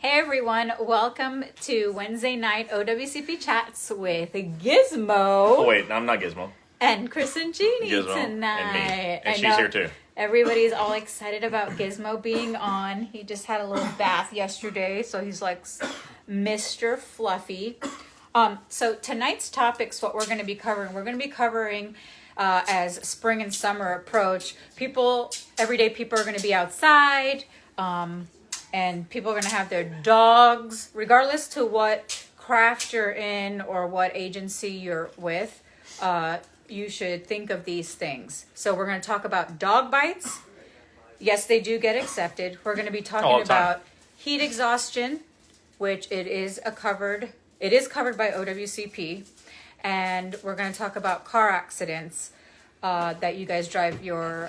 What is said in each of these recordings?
Hey everyone, welcome to Wednesday night OWCP Chats with Gizmo. Oh wait, I'm not Gizmo. And Chris and Gini Gizmo tonight. and me. And she's here too. Everybody's all excited about Gizmo being on. He just had a little bath yesterday, so he's like Mr. Fluffy. So tonight's topics, what we're going to be covering, as spring and summer approach. Everyday people are going to be outside, and people are going to have their dogs, regardless to what craft you're in or what agency you're with. You should think of these things. So we're going to talk about dog bites. Yes, they do get accepted. We're going to be talking about heat exhaustion, which it is covered by OWCP. And we're going to talk about car accidents that you guys drive your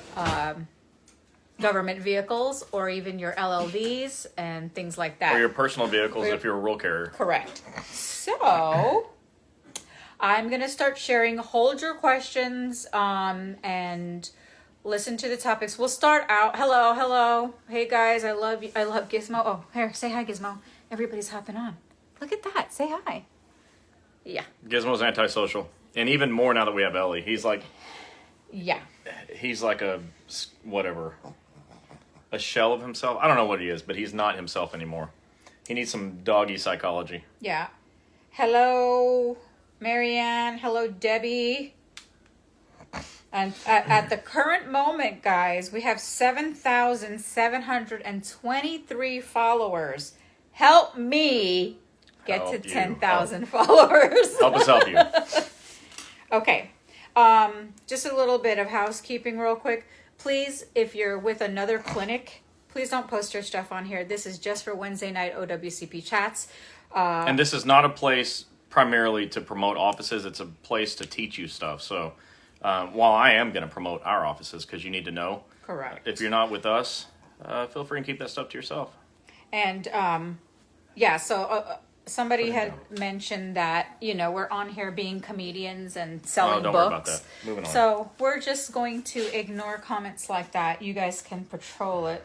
government vehicles or even your LLVs and things like that. Or your personal vehicles if you're a rural carrier. Correct. So I'm going to start sharing. Hold your questions and listen to the topics. We'll start out. Hello. Hey guys, I love you. I love Gizmo. Oh, here, say hi, Gizmo. Everybody's hopping on. Look at that. Say hi. Yeah. Gizmo's antisocial. And even more now that we have Ellie. He's like a shell of himself. I don't know what he is, but he's not himself anymore. He needs some doggy psychology. Yeah. Hello, Marianne. Hello, Debbie. And at the current moment, guys, we have 7,723 followers. Help me get to 10,000 followers. Help us help you. Okay. Just a little bit of housekeeping real quick. Please, if you're with another clinic, please don't post your stuff on here. This is just for Wednesday night OWCP chats. And this is not a place primarily to promote offices. It's a place to teach you stuff. So while I am going to promote our offices because you need to know. Correct. If you're not with us, feel free and keep that stuff to yourself. And somebody had mentioned that, we're on here being comedians and selling don't books. worry about that. Moving on. So we're just going to ignore comments like that. You guys can patrol it.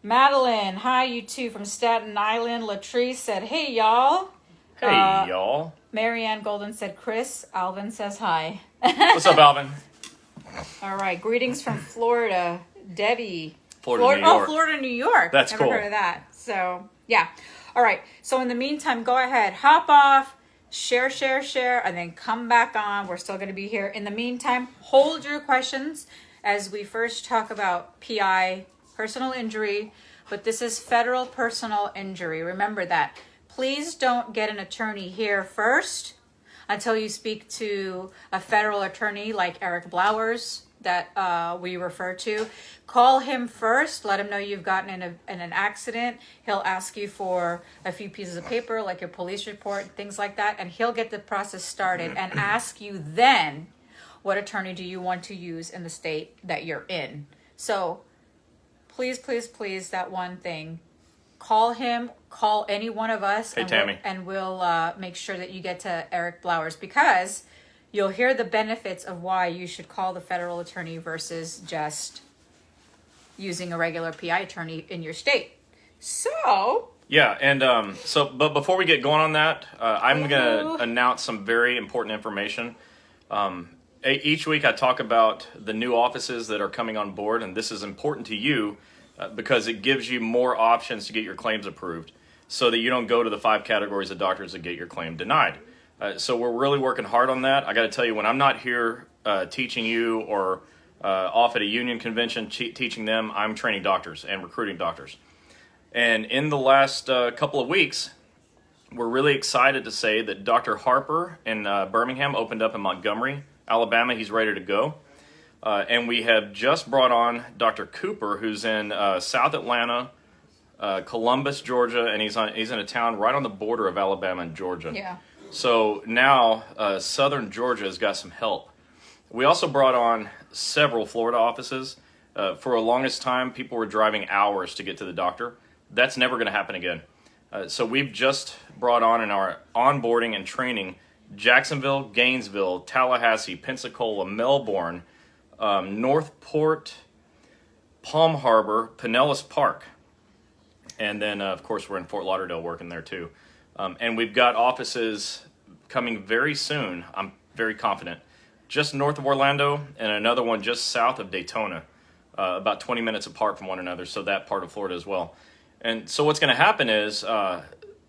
Madeline, hi, you two from Staten Island. Latrice said, hey, y'all. Hey, y'all. Marianne Golden said, Chris. Alvin says hi. What's up, Alvin? All right. Greetings from Florida. Debbie. Florida, New York. Oh, Florida, New York. That's Never cool. heard of that. So, yeah. All right. So in the meantime, go ahead, hop off, share, and then come back on. We're still going to be here. In the meantime, hold your questions as we first talk about PI, personal injury, but this is federal personal injury. Remember that. Please don't get an attorney here first until you speak to a federal attorney like Eric Blowers that we refer to. Call him first. Let him know you've gotten in an accident. He'll ask you for a few pieces of paper, like your police report, things like that, and he'll get the process started and ask you then, what attorney do you want to use in the state that you're in? So please, that one thing. Call him, call any one of us. Hey, Tammy. We'll make sure that you get to Eric Blowers because you'll hear the benefits of why you should call the federal attorney versus just using a regular PI attorney in your state. So... Yeah, and but before we get going on that, I'm going to announce some very important information. Each week I talk about the new offices that are coming on board, and this is important to you because it gives you more options to get your claims approved so that you don't go to the 5 categories of doctors that get your claim denied. So we're really working hard on that. I got to tell you, when I'm not here teaching you or off at a union convention teaching them, I'm training doctors and recruiting doctors. And in the last couple of weeks, we're really excited to say that Dr. Harper in Birmingham opened up in Montgomery, Alabama. He's ready to go. And we have just brought on Dr. Cooper, who's in South Atlanta, Columbus, Georgia, and he's in a town right on the border of Alabama and Georgia. Yeah. So now southern Georgia has got some help. We also brought on several Florida offices. For the longest time, people were driving hours to get to the doctor. That's never going to happen again. So we've just brought on in our onboarding and training Jacksonville, Gainesville, Tallahassee, Pensacola, Melbourne, Northport, Palm Harbor, Pinellas Park. And then, of course, we're in Fort Lauderdale working there too. And we've got offices coming very soon, I'm very confident, just north of Orlando and another one just south of Daytona, about 20 minutes apart from one another, so that part of Florida as well. And so what's going to happen is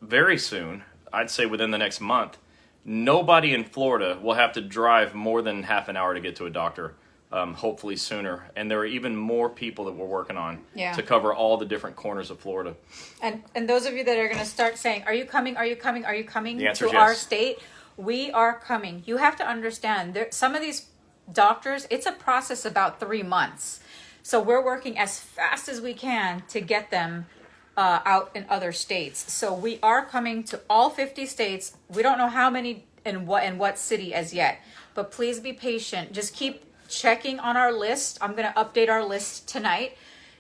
very soon, I'd say within the next month, nobody in Florida will have to drive more than half an hour to get to a doctor, hopefully sooner. And there are even more people that we're working on to cover all the different corners of Florida. And those of you that are going to start saying, are you coming, are you coming, are you coming The answer is to our yes. state? We are coming. You have to understand, some of these doctors, it's a process about 3 months. So we're working as fast as we can to get them out in other states. So we are coming to all 50 states. We don't know how many and what city as yet, but please be patient. Just keep checking on our list. I'm going to update our list tonight.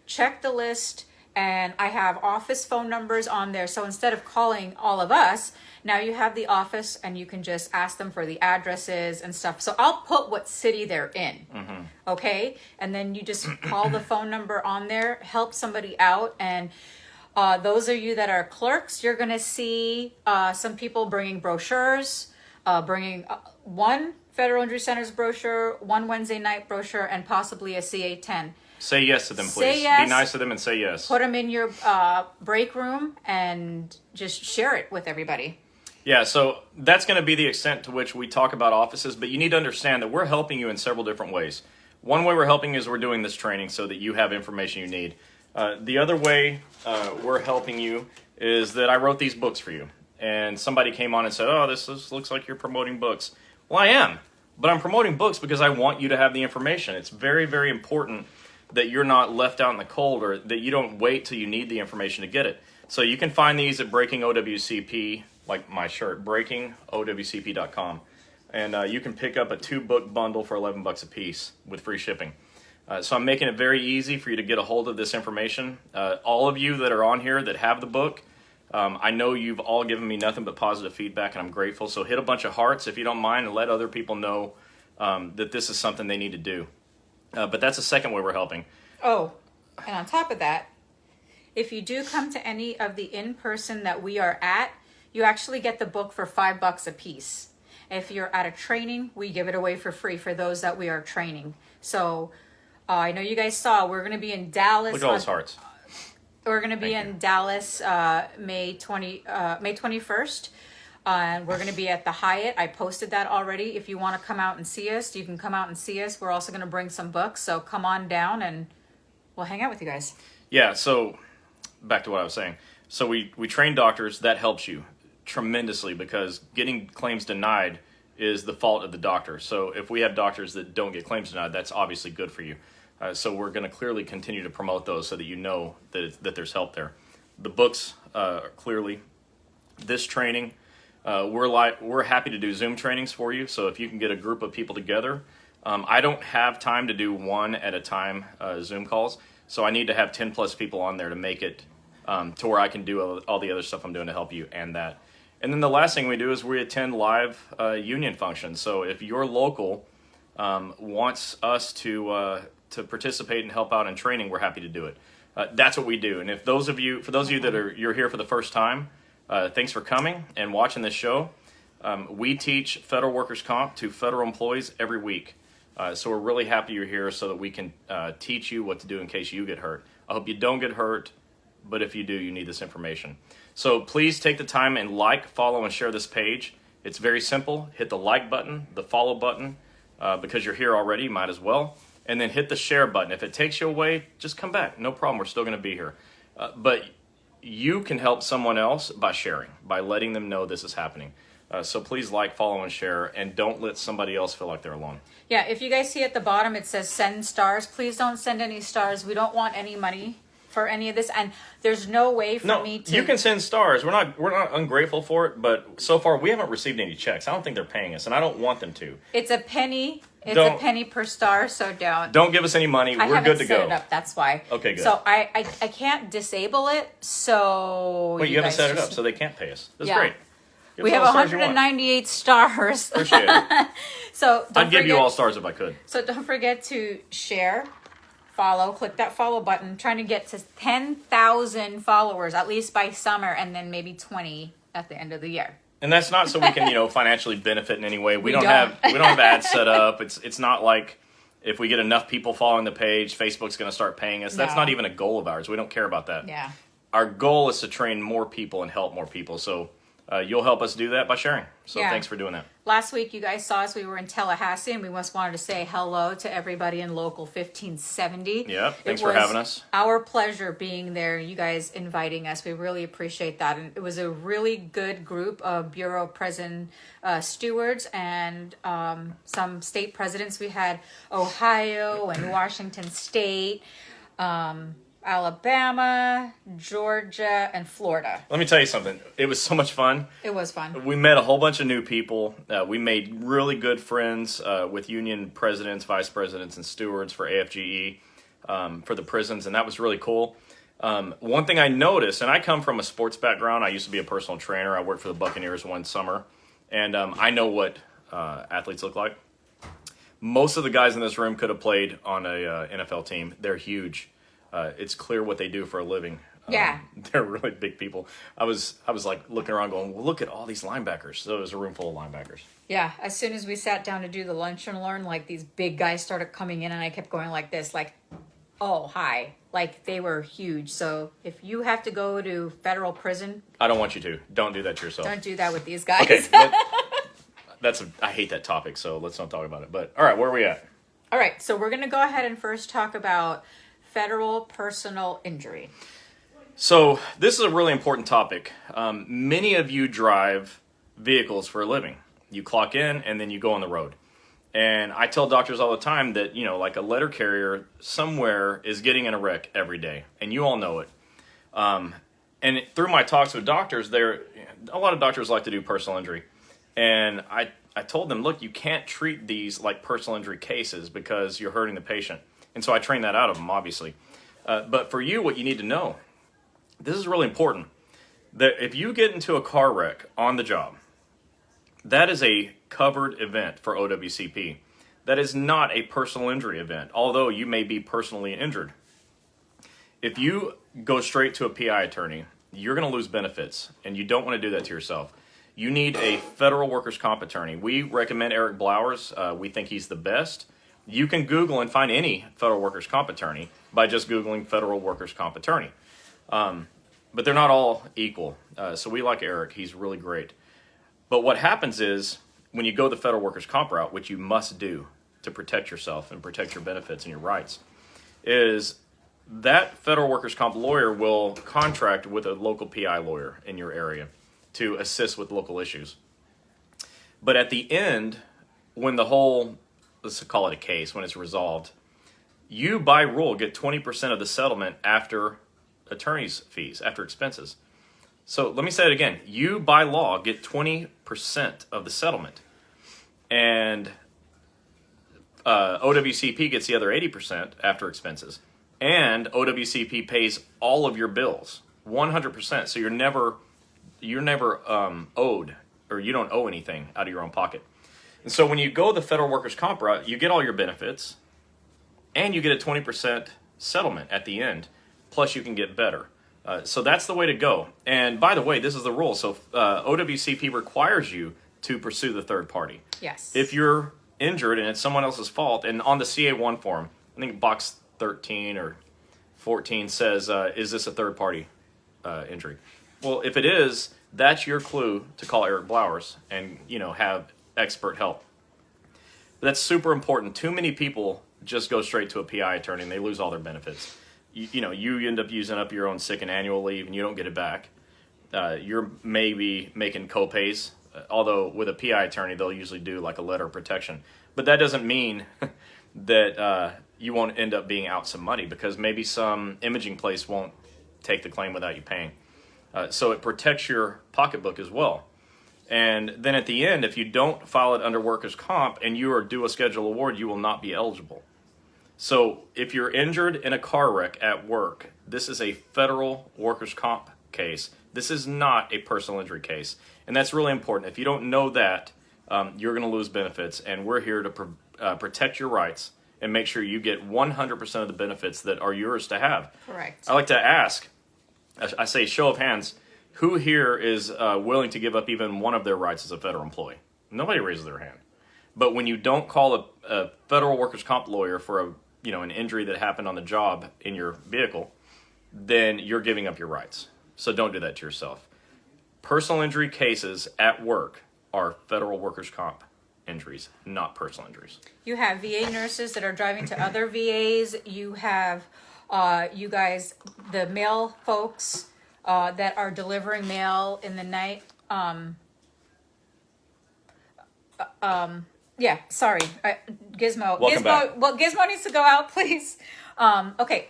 Check the list, and I have office phone numbers on there. So instead of calling all of us, now you have the office and you can just ask them for the addresses and stuff. So I'll put what city they're in. Okay? And then you just call the phone number on there, help somebody out. And those of you that are clerks, you're going to see some people bringing brochures, bringing one Federal Injury Center's brochure, one Wednesday night brochure, and possibly a CA-10. Say yes to them, please. Say yes. Be nice to them and say yes. Put them in your break room and just share it with everybody. Yeah, so that's going to be the extent to which we talk about offices, but you need to understand that we're helping you in several different ways. One way we're helping is we're doing this training so that you have information you need. The other way we're helping you is that I wrote these books for you. And somebody came on and said, oh, this looks like you're promoting books. Well, I am. But I'm promoting books because I want you to have the information. It's very, very important that you're not left out in the cold or that you don't wait till you need the information to get it. So you can find these at Breaking OWCP, like my shirt, breakingowcp.com. And you can pick up a 2-book bundle for $11 a piece with free shipping. So I'm making it very easy for you to get a hold of this information. All of you that are on here that have the book, I know you've all given me nothing but positive feedback, and I'm grateful. So hit a bunch of hearts if you don't mind, and let other people know that this is something they need to do. But that's the second way we're helping. Oh, and on top of that, if you do come to any of the in-person that we are at, you actually get the book for $5 a piece. If you're at a training, we give it away for free for those that we are training. So I know you guys saw, we're going to be in Dallas. Look at all those hearts. We're going to be in Dallas May 21st. And we're going to be at the Hyatt. I posted that already. If you want to come out and see us, you can come out and see us. We're also going to bring some books. So come on down and we'll hang out with you guys. Yeah, so back to what I was saying. So we train doctors. That helps you tremendously because getting claims denied is the fault of the doctor. So if we have doctors that don't get claims denied, that's obviously good for you. So we're going to clearly continue to promote those so that you know that there's help there. The books, clearly, this training, we're happy to do Zoom trainings for you. So if you can get a group of people together, I don't have time to do one at a time Zoom calls. So I need to have 10 plus people on there to make it to where I can do all the other stuff I'm doing to help you and that. And then the last thing we do is we attend live union functions. So if your local wants us to participate and help out in training, we're happy to do it. That's what we do. And if for those of you that you're here for the first time, thanks for coming and watching this show. We teach federal workers' comp to federal employees every week. So we're really happy you're here so that we can teach you what to do in case you get hurt. I hope you don't get hurt, but if you do, you need this information. So please take the time and like, follow, and share this page. It's very simple. Hit the like button, the follow button, because you're here already, you might as well. And then hit the share button. If it takes you away, just come back. No problem. We're still going to be here. But you can help someone else by sharing, by letting them know this is happening. So please like, follow, and share, and don't let somebody else feel like they're alone. Yeah, if you guys see at the bottom, it says send stars. Please don't send any stars. We don't want any money for any of this, and there's no way for me to... You can send stars. We're not ungrateful for it, but so far we haven't received any checks. I don't think they're paying us, and I don't want them to. It's a penny. A penny per star, so don't give us any money. We're good to go. I haven't set it up, that's why. Okay, good. So I can't disable it, so... Wait, you haven't set it up, so they can't pay us. That's great. We have 198 stars. Appreciate it. So I'd give you all stars if I could. So don't forget to share, follow, click that follow button, trying to get to 10,000 followers, at least by summer, and then maybe 20 at the end of the year. And that's not so we can, financially benefit in any way. We don't have ads set up. It's not like if we get enough people following the page, Facebook's going to start paying us. That's not even a goal of ours. We don't care about that. Yeah. Our goal is to train more people and help more people. So you'll help us do that by sharing. So thanks for doing that. Last week, you guys saw us. We were in Tallahassee, and we just wanted to say hello to everybody in Local 1570. Yeah, thanks for having us. Our pleasure being there, you guys inviting us. We really appreciate that. And it was a really good group of Bureau of Prison stewards and some state presidents. We had Ohio and Washington State, Alabama, Georgia, and Florida. Let me tell you something. It was so much fun. It was fun. We met a whole bunch of new people. We made really good friends with union presidents, vice presidents, and stewards for AFGE for the prisons, and that was really cool. One thing I noticed, and I come from a sports background. I used to be a personal trainer. I worked for the Buccaneers one summer, and I know what athletes look like. Most of the guys in this room could have played on a NFL team. They're huge. It's clear what they do for a living. Yeah. They're really big people. I was like looking around going, well, look at all these linebackers. So it was a room full of linebackers. Yeah. As soon as we sat down to do the lunch and learn, like these big guys started coming in, and I kept going like this, like, oh, hi. Like they were huge. So if you have to go to federal prison. I don't want you to. Don't do that to yourself. Don't do that with these guys. Okay. I hate that topic, so let's not talk about it. But all right, where are we at? All right. So we're going to go ahead and first talk about federal personal injury. So this is a really important topic. Many of you drive vehicles for a living. You clock in and then you go on the road. And I tell doctors all the time that, like a letter carrier somewhere is getting in a wreck every day. And you all know it. And through my talks with doctors, a lot of doctors like to do personal injury. And I told them, look, you can't treat these like personal injury cases because you're hurting the patient. And so I train that out of them, obviously. But for you, what you need to know, this is really important, that if you get into a car wreck on the job, that is a covered event for OWCP. That is not a personal injury event, although you may be personally injured. If you go straight to a PI attorney, you're going to lose benefits, and you don't want to do that to yourself. You need a federal workers' comp attorney. We recommend Eric Blowers. We think he's the best. You can Google and find any federal workers' comp attorney by just Googling federal workers' comp attorney. But they're not all equal. So we like Eric. He's really great. But what happens is when you go the federal workers' comp route, which you must do to protect yourself and protect your benefits and your rights, is that federal workers' comp lawyer will contract with a local PI lawyer in your area to assist with local issues. But at the end, when the whole, let's call it a case, when it's resolved, you by rule get 20% of the settlement after attorney's fees, after expenses. So let me say it again. You by law get 20% of the settlement. And OWCP gets the other 80% after expenses. And OWCP pays all of your bills, 100%. So you're never owed, or you don't owe anything out of your own pocket. And so when you go the federal workers' comp route, you get all your benefits, and you get a 20% settlement at the end, plus you can get better. So that's the way to go. And by the way, this is the rule. So OWCP requires you to pursue the third party. Yes. If you're injured and it's someone else's fault, and on the CA1 form, I think box 13 or 14 says, is this a third party injury? Well, if it is, that's your clue to call Eric Blowers and, have expert help. But that's super important. Too many people just go straight to a PI attorney and they lose all their benefits. You end up using up your own sick and annual leave and you don't get it back. You're maybe making co-pays, although with a PI attorney, they'll usually do like a letter of protection. But that doesn't mean that you won't end up being out some money, because maybe some imaging place won't take the claim without you paying. So it protects your pocketbook as well. And then at the end, if you don't file it under workers' comp and you are due a schedule award, you will not be eligible. So if you're injured in a car wreck at work, this is a federal workers' comp case. This is not a personal injury case. And that's really important. If you don't know that, you're going to lose benefits. And we're here to protect your rights and make sure you get 100% of the benefits that are yours to have. Correct. I like to ask, I say show of hands, who here is willing to give up even one of their rights as a federal employee? Nobody raises their hand. But when you don't call a federal workers' comp lawyer for an injury that happened on the job in your vehicle, then you're giving up your rights. So don't do that to yourself. Personal injury cases at work are federal workers' comp injuries, not personal injuries. You have VA nurses that are driving to other VAs. You have you guys, the mail folks that are delivering mail in the night. Yeah, sorry, Gizmo. Welcome back. Well, Gizmo needs to go out, please. Okay,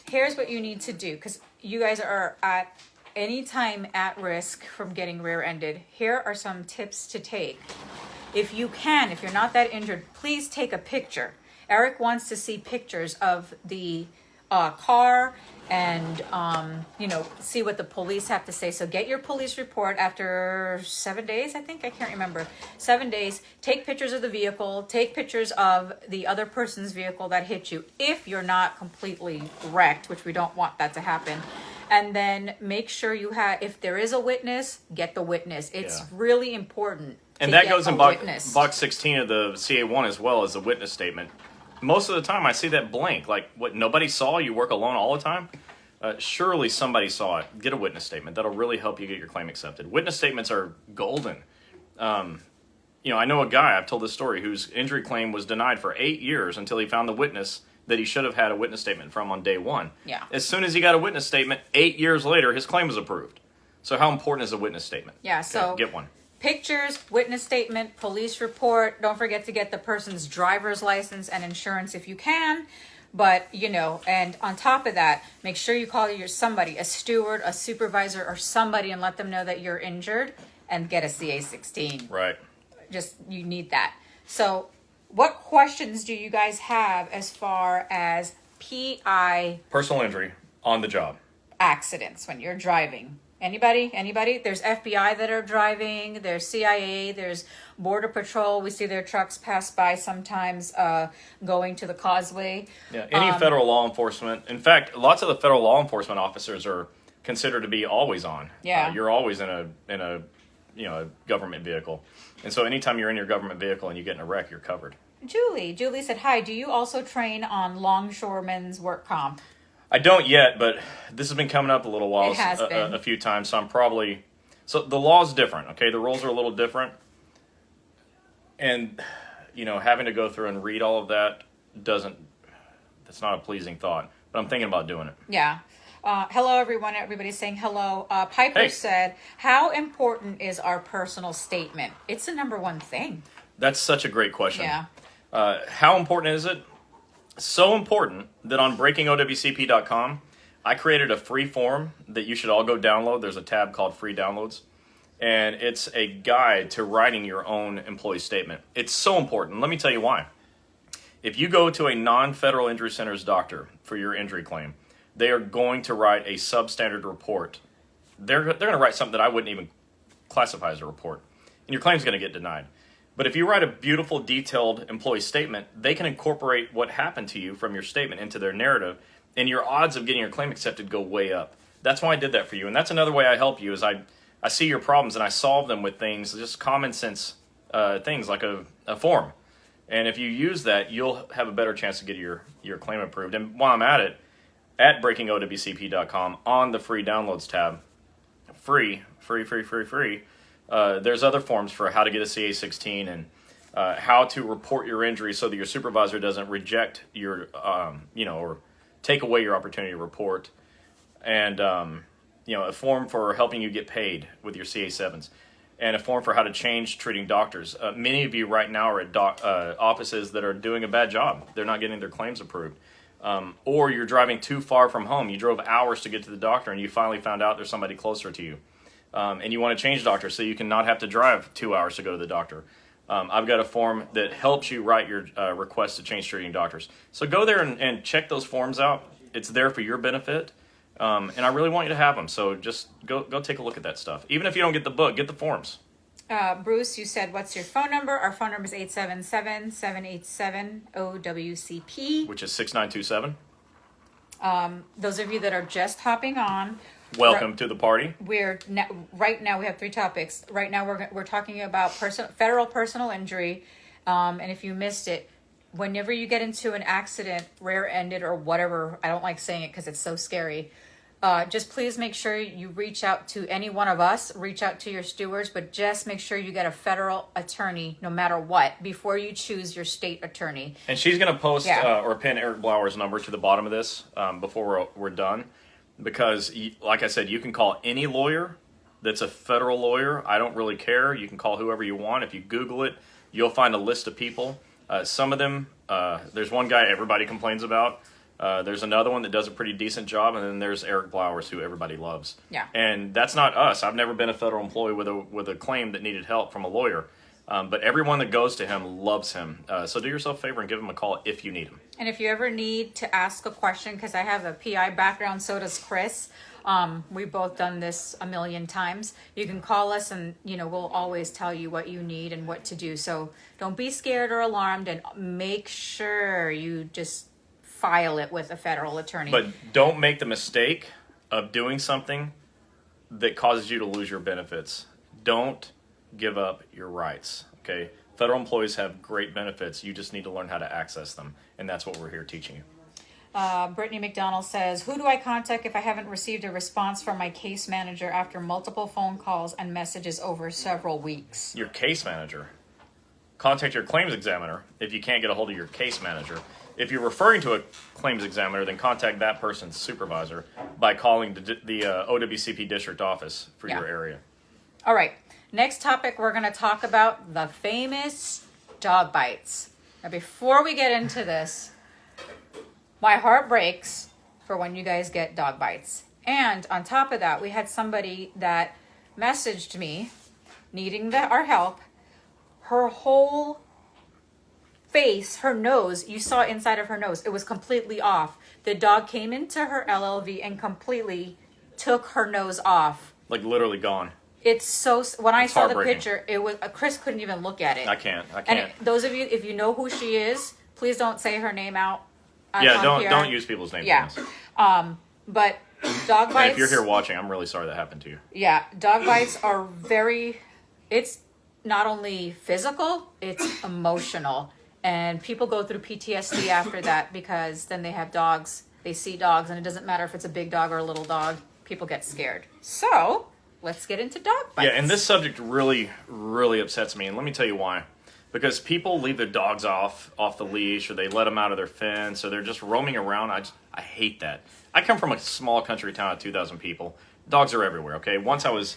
here's what you need to do, because you guys are at any time at risk from getting rear-ended. Here are some tips to take. If you can, if you're not that injured, please take a picture. Eric wants to see pictures of the car and see what the police have to say. So get your police report after 7 days, I think. I can't remember. 7 days. Take pictures of the vehicle. Take pictures of the other person's vehicle that hit you, if you're not completely wrecked, which we don't want that to happen. And then make sure if there is a witness, get the witness. It's really important. And that goes in box 16 of the CA1 as well as the witness statement. Most of the time I see that blank. Like, what, nobody saw? You work alone all the time? Surely somebody saw it. Get a witness statement. That'll really help you get your claim accepted. Witness statements are golden. I know a guy, I've told this story, whose injury claim was denied for 8 years until he found the witness that he should have had a witness statement from on day one. Yeah. As soon as he got a witness statement, 8 years later, his claim was approved. So how important is a witness statement? Yeah, so get one. Pictures, witness statement, police report. Don't forget to get the person's driver's license and insurance if you can. But, and on top of that, make sure you call somebody, a steward, a supervisor, or somebody, and let them know that you're injured, and get a CA-16. Right. You need that. So what questions do you guys have as far as PI personal injury on the job accidents when you're driving? Anybody? There's FBI that are driving. There's CIA. There's Border Patrol. We see their trucks pass by sometimes going to the causeway. Yeah, any federal law enforcement. In fact, lots of the federal law enforcement officers are considered to be always on. Yeah. You're always in a government vehicle. And so anytime you're in your government vehicle and you get in a wreck, you're covered. Julie said, hi, do you also train on longshoremen's work comp? I don't yet, but this has been coming up a little while. It has been. A few times, so I'm probably... So the law's different, okay? The rules are a little different. And, having to go through and read all of that that's not a pleasing thought. But I'm thinking about doing it. Yeah. Hello, everyone. Everybody's saying hello. Piper said, how important is our personal statement? It's the number one thing. That's such a great question. Yeah. How important is it? So important that on breakingowcp.com, I created a free form that you should all go download. There's a tab called Free Downloads, and it's a guide to writing your own employee statement. It's so important. Let me tell you why. If you go to a non-federal injury center's doctor for your injury claim, they are going to write a substandard report. They're going to write something that I wouldn't even classify as a report, and your claim's going to get denied. But if you write a beautiful, detailed employee statement, they can incorporate what happened to you from your statement into their narrative, and your odds of getting your claim accepted go way up. That's why I did that for you. And that's another way I help you is I see your problems and I solve them with things, just common sense things like a form. And if you use that, you'll have a better chance to get your claim approved. And while I'm at it, at breakingowcp.com on the free downloads tab, free. There's other forms for how to get a CA-16 and how to report your injury so that your supervisor doesn't reject your, or take away your opportunity to report. And, a form for helping you get paid with your CA-7s. And a form for how to change treating doctors. Many of you right now are at offices that are doing a bad job. They're not getting their claims approved. Or you're driving too far from home. You drove hours to get to the doctor and you finally found out there's somebody closer to you. And you want to change doctors so you can not have to drive 2 hours to go to the doctor. I've got a form that helps you write your request to change treating doctors. So go there and check those forms out. It's there for your benefit. And I really want you to have them. So just go take a look at that stuff. Even if you don't get the book, get the forms. Bruce, you said, what's your phone number? Our phone number is 877-787-OWCP. Which is 6927. Those of you that are just hopping on, Welcome to the party. Right now we have 3 topics. Right now we're talking about federal personal injury, and if you missed it, whenever you get into an accident, rear-ended or whatever, I don't like saying it because it's so scary. Just please make sure you reach out to any one of us, reach out to your stewards, but just make sure you get a federal attorney no matter what before you choose your state attorney. And she's going to post or pin Eric Blauer's number to the bottom of this before we're done. Because, like I said, you can call any lawyer that's a federal lawyer. I don't really care. You can call whoever you want. If you Google it, you'll find a list of people. Some of them, there's one guy everybody complains about. There's another one that does a pretty decent job, and then there's Eric Blauers, who everybody loves. Yeah. And that's not us. I've never been a federal employee with a claim that needed help from a lawyer. But everyone that goes to him loves him. So do yourself a favor and give him a call if you need him. And if you ever need to ask a question, because I have a PI background, so does Chris. We've both done this a million times. You can call us and, we'll always tell you what you need and what to do. So don't be scared or alarmed, and make sure you just file it with a federal attorney. But don't make the mistake of doing something that causes you to lose your benefits. Don't give up your rights, okay? Federal employees have great benefits. You just need to learn how to access them, and that's what we're here teaching you. Brittany McDonald says, who do I contact if I haven't received a response from my case manager after multiple phone calls and messages over several weeks? Your case manager. Contact your claims examiner if you can't get a hold of your case manager. If you're referring to a claims examiner, then contact that person's supervisor by calling the OWCP district office for your area. All right. Next topic, we're going to talk about the famous dog bites. Now, before we get into this, my heart breaks for when you guys get dog bites. And on top of that, we had somebody that messaged me needing our help. Her whole face, her nose, you saw inside of her nose, it was completely off. The dog came into her LLV and completely took her nose off. Like literally gone. It's so, when I saw the heartbreaking. Picture, it was, Chris couldn't even look at it. I can't. And those of you, if you know who she is, please don't say her name out. Don't use people's names. Yeah. But dog bites. And if you're here watching, I'm really sorry that happened to you. Yeah, dog bites are it's not only physical, it's emotional. And people go through PTSD after that because then they have dogs, they see dogs, and it doesn't matter if it's a big dog or a little dog, people get scared. So, let's get into dog bites. Yeah, and this subject really, really upsets me, and let me tell you why. Because people leave their dogs off the leash, or they let them out of their fence, or they're just roaming around. I hate that. I come from a small country town of 2,000 people. Dogs are everywhere, okay? Once I rode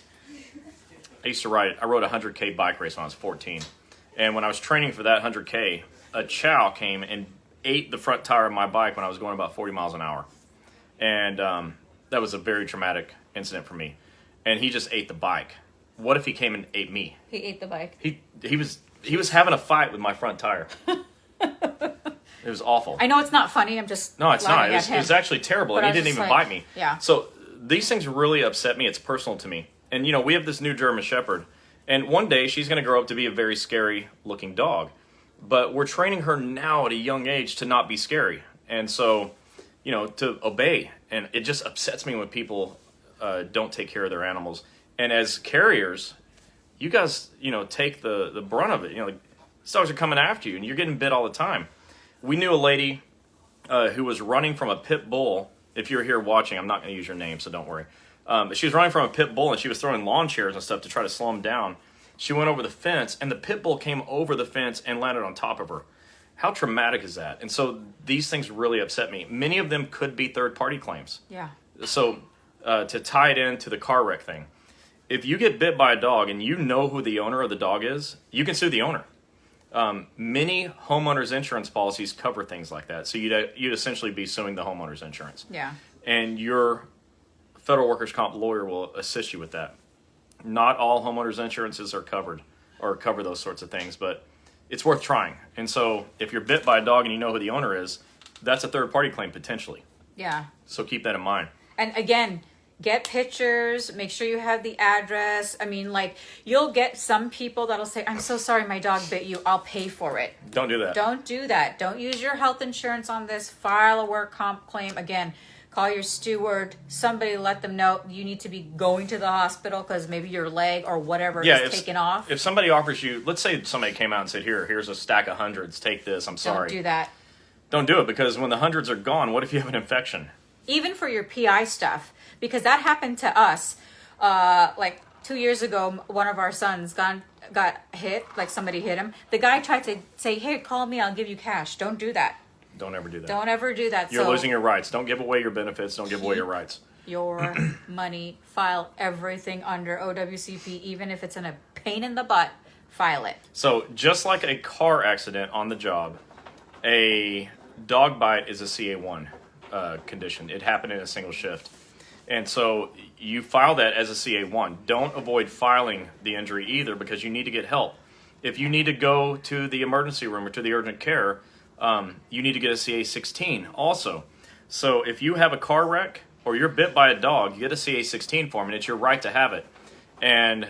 a 100K bike race when I was 14. And when I was training for that 100K, a chow came and ate the front tire of my bike when I was going about 40 miles an hour. And that was a very traumatic incident for me. And he just ate the bike. What if he came and ate me? He ate the bike. He was having a fight with my front tire. It was awful. I know it's not funny. I'm just No, it's not. It was actually terrible, But and he didn't even bite me. Yeah. So these things really upset me. It's personal to me. And, we have this new German Shepherd. And one day she's going to grow up to be a very scary-looking dog. But we're training her now at a young age to not be scary. And so, to obey. And it just upsets me when people don't take care of their animals. And as carriers, you guys, take the brunt of it. These dogs are coming after you, and you're getting bit all the time. We knew a lady who was running from a pit bull. If you're here watching, I'm not going to use your name, so don't worry. But she was running from a pit bull, and she was throwing lawn chairs and stuff to try to slow him down. She went over the fence, and the pit bull came over the fence and landed on top of her. How traumatic is that? And so these things really upset me. Many of them could be third-party claims. Yeah. So to tie it into the car wreck thing, if you get bit by a dog and you know who the owner of the dog is, you can sue the owner. Many homeowners insurance policies cover things like that. So you'd essentially be suing the homeowner's insurance. Yeah. And your federal workers' comp lawyer will assist you with that. Not all homeowners insurances are covered or cover those sorts of things, but it's worth trying. And so if you're bit by a dog and you know who the owner is, that's a third-party claim potentially. Yeah. So keep that in mind. And again, get pictures, make sure you have the address. I mean, like, you'll get some people that'll say, I'm so sorry my dog bit you, I'll pay for it. Don't do that. Don't do that. Don't use your health insurance on this. File a work comp claim. Again, call your steward. Somebody let them know you need to be going to the hospital because maybe your leg or whatever is taken off. If somebody offers you, let's say somebody came out and said, here's a stack of hundreds, take this, I'm sorry. Don't do that. Don't do it, because when the hundreds are gone, what if you have an infection? Even for your PI stuff, because that happened to us. Like 2 years ago, one of our sons got hit, like somebody hit him. The guy tried to say, hey, call me, I'll give you cash. Don't do that. Don't ever do that. Don't ever do that. You're losing your rights. Don't give away your benefits. Don't give away your rights. Your money. File everything under OWCP, even if it's in a pain in the butt. File it. So just like a car accident on the job, a dog bite is a CA1 condition. It happened in a single shift. And so you file that as a CA1. Don't avoid filing the injury either, because you need to get help. If you need to go to the emergency room or to the urgent care, you need to get a CA16 also. So if you have a car wreck or you're bit by a dog, you get a CA16 form, and it's your right to have it. And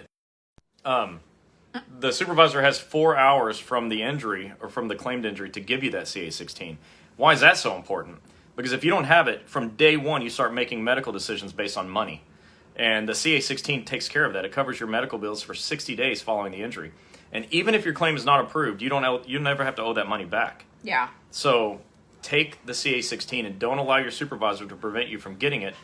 the supervisor has 4 hours from the injury or from the claimed injury to give you that CA16. Why is that so important? Because if you don't have it, from day one, you start making medical decisions based on money. And the CA16 takes care of that. It covers your medical bills for 60 days following the injury. And even if your claim is not approved, you never have to owe that money back. Yeah. So take the CA16 and don't allow your supervisor to prevent you from getting it.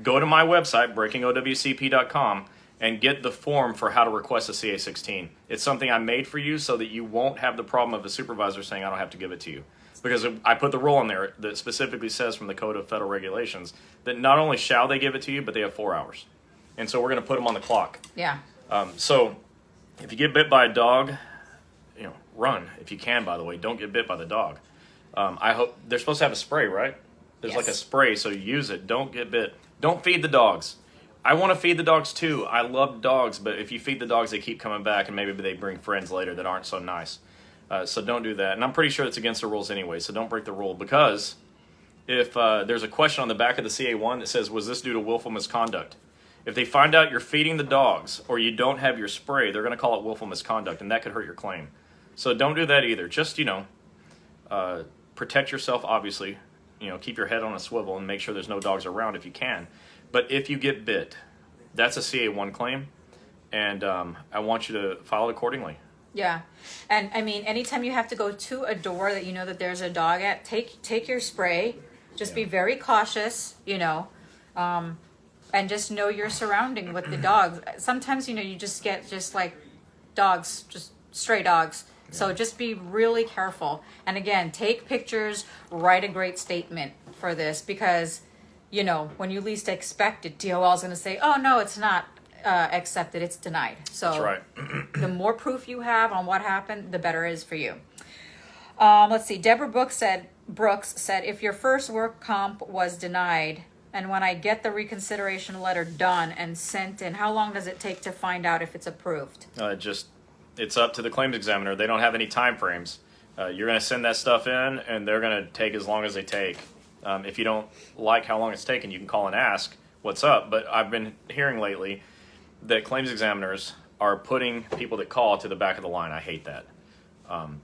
Go to my website, breakingowcp.com, and get the form for how to request a CA16. It's something I made for you so that you won't have the problem of the supervisor saying, I don't have to give it to you. Because I put the rule in there that specifically says from the Code of Federal Regulations that not only shall they give it to you, but they have 4 hours. And so we're going to put them on the clock. Yeah. So if you get bit by a dog, run if you can, by the way. Don't get bit by the dog. I hope they're supposed to have a spray, right? There's like a spray, so you use it. Don't get bit. Don't feed the dogs. I want to feed the dogs too. I love dogs, but if you feed the dogs, they keep coming back, and maybe they bring friends later that aren't so nice. So don't do that. And I'm pretty sure it's against the rules anyway, so don't break the rule. Because if there's a question on the back of the CA1 that says, was this due to willful misconduct? If they find out you're feeding the dogs or you don't have your spray, they're going to call it willful misconduct, and that could hurt your claim. So don't do that either. Just, protect yourself, obviously. Keep your head on a swivel and make sure there's no dogs around if you can. But if you get bit, that's a CA1 claim, and I want you to file it accordingly. Yeah. And I mean, anytime you have to go to a door that you know that there's a dog at, take your spray. Just be very cautious, and just know your surrounding with the dogs. Sometimes, you just get just like dogs, just stray dogs. Yeah. So just be really careful. And again, take pictures, write a great statement for this, because, when you least expect it, DOL is going to say, oh, no, it's not accepted, it's denied. So that's right. The more proof you have on what happened, the better it is for you. Let's see. Deborah Brooks said, if your first work comp was denied, and when I get the reconsideration letter done and sent in, how long does it take to find out if it's approved? It's up to the claims examiner. They don't have any time frames. You're going to send that stuff in, and they're going to take as long as they take. If you don't like how long it's taken, you can call and ask what's up. But I've been hearing lately that claims examiners are putting people that call to the back of the line. I hate that.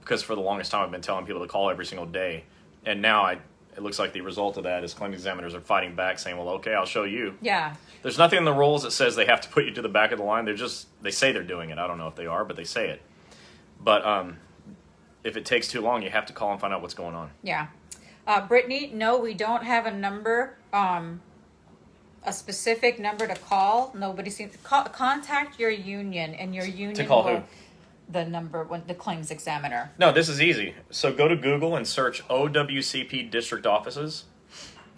Because for the longest time I've been telling people to call every single day. And now it looks like the result of that is claims examiners are fighting back, saying, well, okay, I'll show you. Yeah. There's nothing in the rules that says they have to put you to the back of the line. They say they're doing it. I don't know if they are, but they say it. But if it takes too long, you have to call and find out what's going on. Yeah. Brittany, no, we don't have a number, a specific number to call. Nobody seems to contact your union, and your union to call who? The number, the claims examiner. No, this is easy. So go to Google and search OWCP district offices.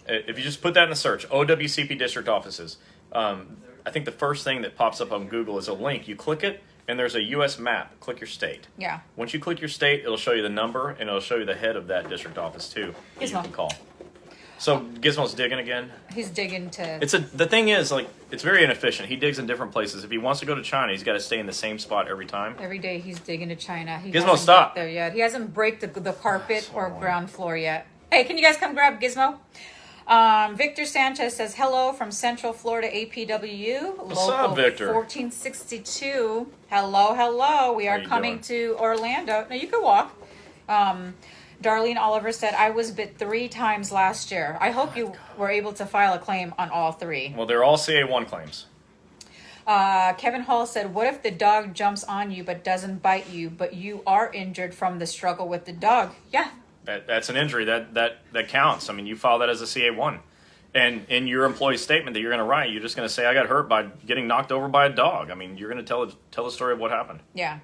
If you just put that in the search, OWCP district offices, I think the first thing that pops up on Google is a link. You click it, and there's a U.S. map. Click your state. Yeah. Once you click your state, it'll show you the number, and it'll show you the head of that district office, too, that you can call. So Gizmo's digging again. He's digging to... The thing is, it's very inefficient. He digs in different places. If he wants to go to China, he's got to stay in the same spot every time. Every day he's digging to China. Gizmo, stop. There yet. He hasn't break the carpet or ground floor yet. Hey, can you guys come grab Gizmo? Victor Sanchez says, hello from Central Florida APWU. What's up, Victor? 1462. Hello. We are you coming doing? to Orlando. No, you can walk. Darlene Oliver said, I was bit 3 times last year. I hope you were able to file a claim on all 3. Well, they're all CA1 claims. Kevin Hall said, what if the dog jumps on you but doesn't bite you, but you are injured from the struggle with the dog? Yeah. That's an injury. That counts. I mean, you file that as a CA1. And in your employee statement that you're going to write, you're just going to say, I got hurt by getting knocked over by a dog. I mean, you're going to tell the story of what happened. Yeah.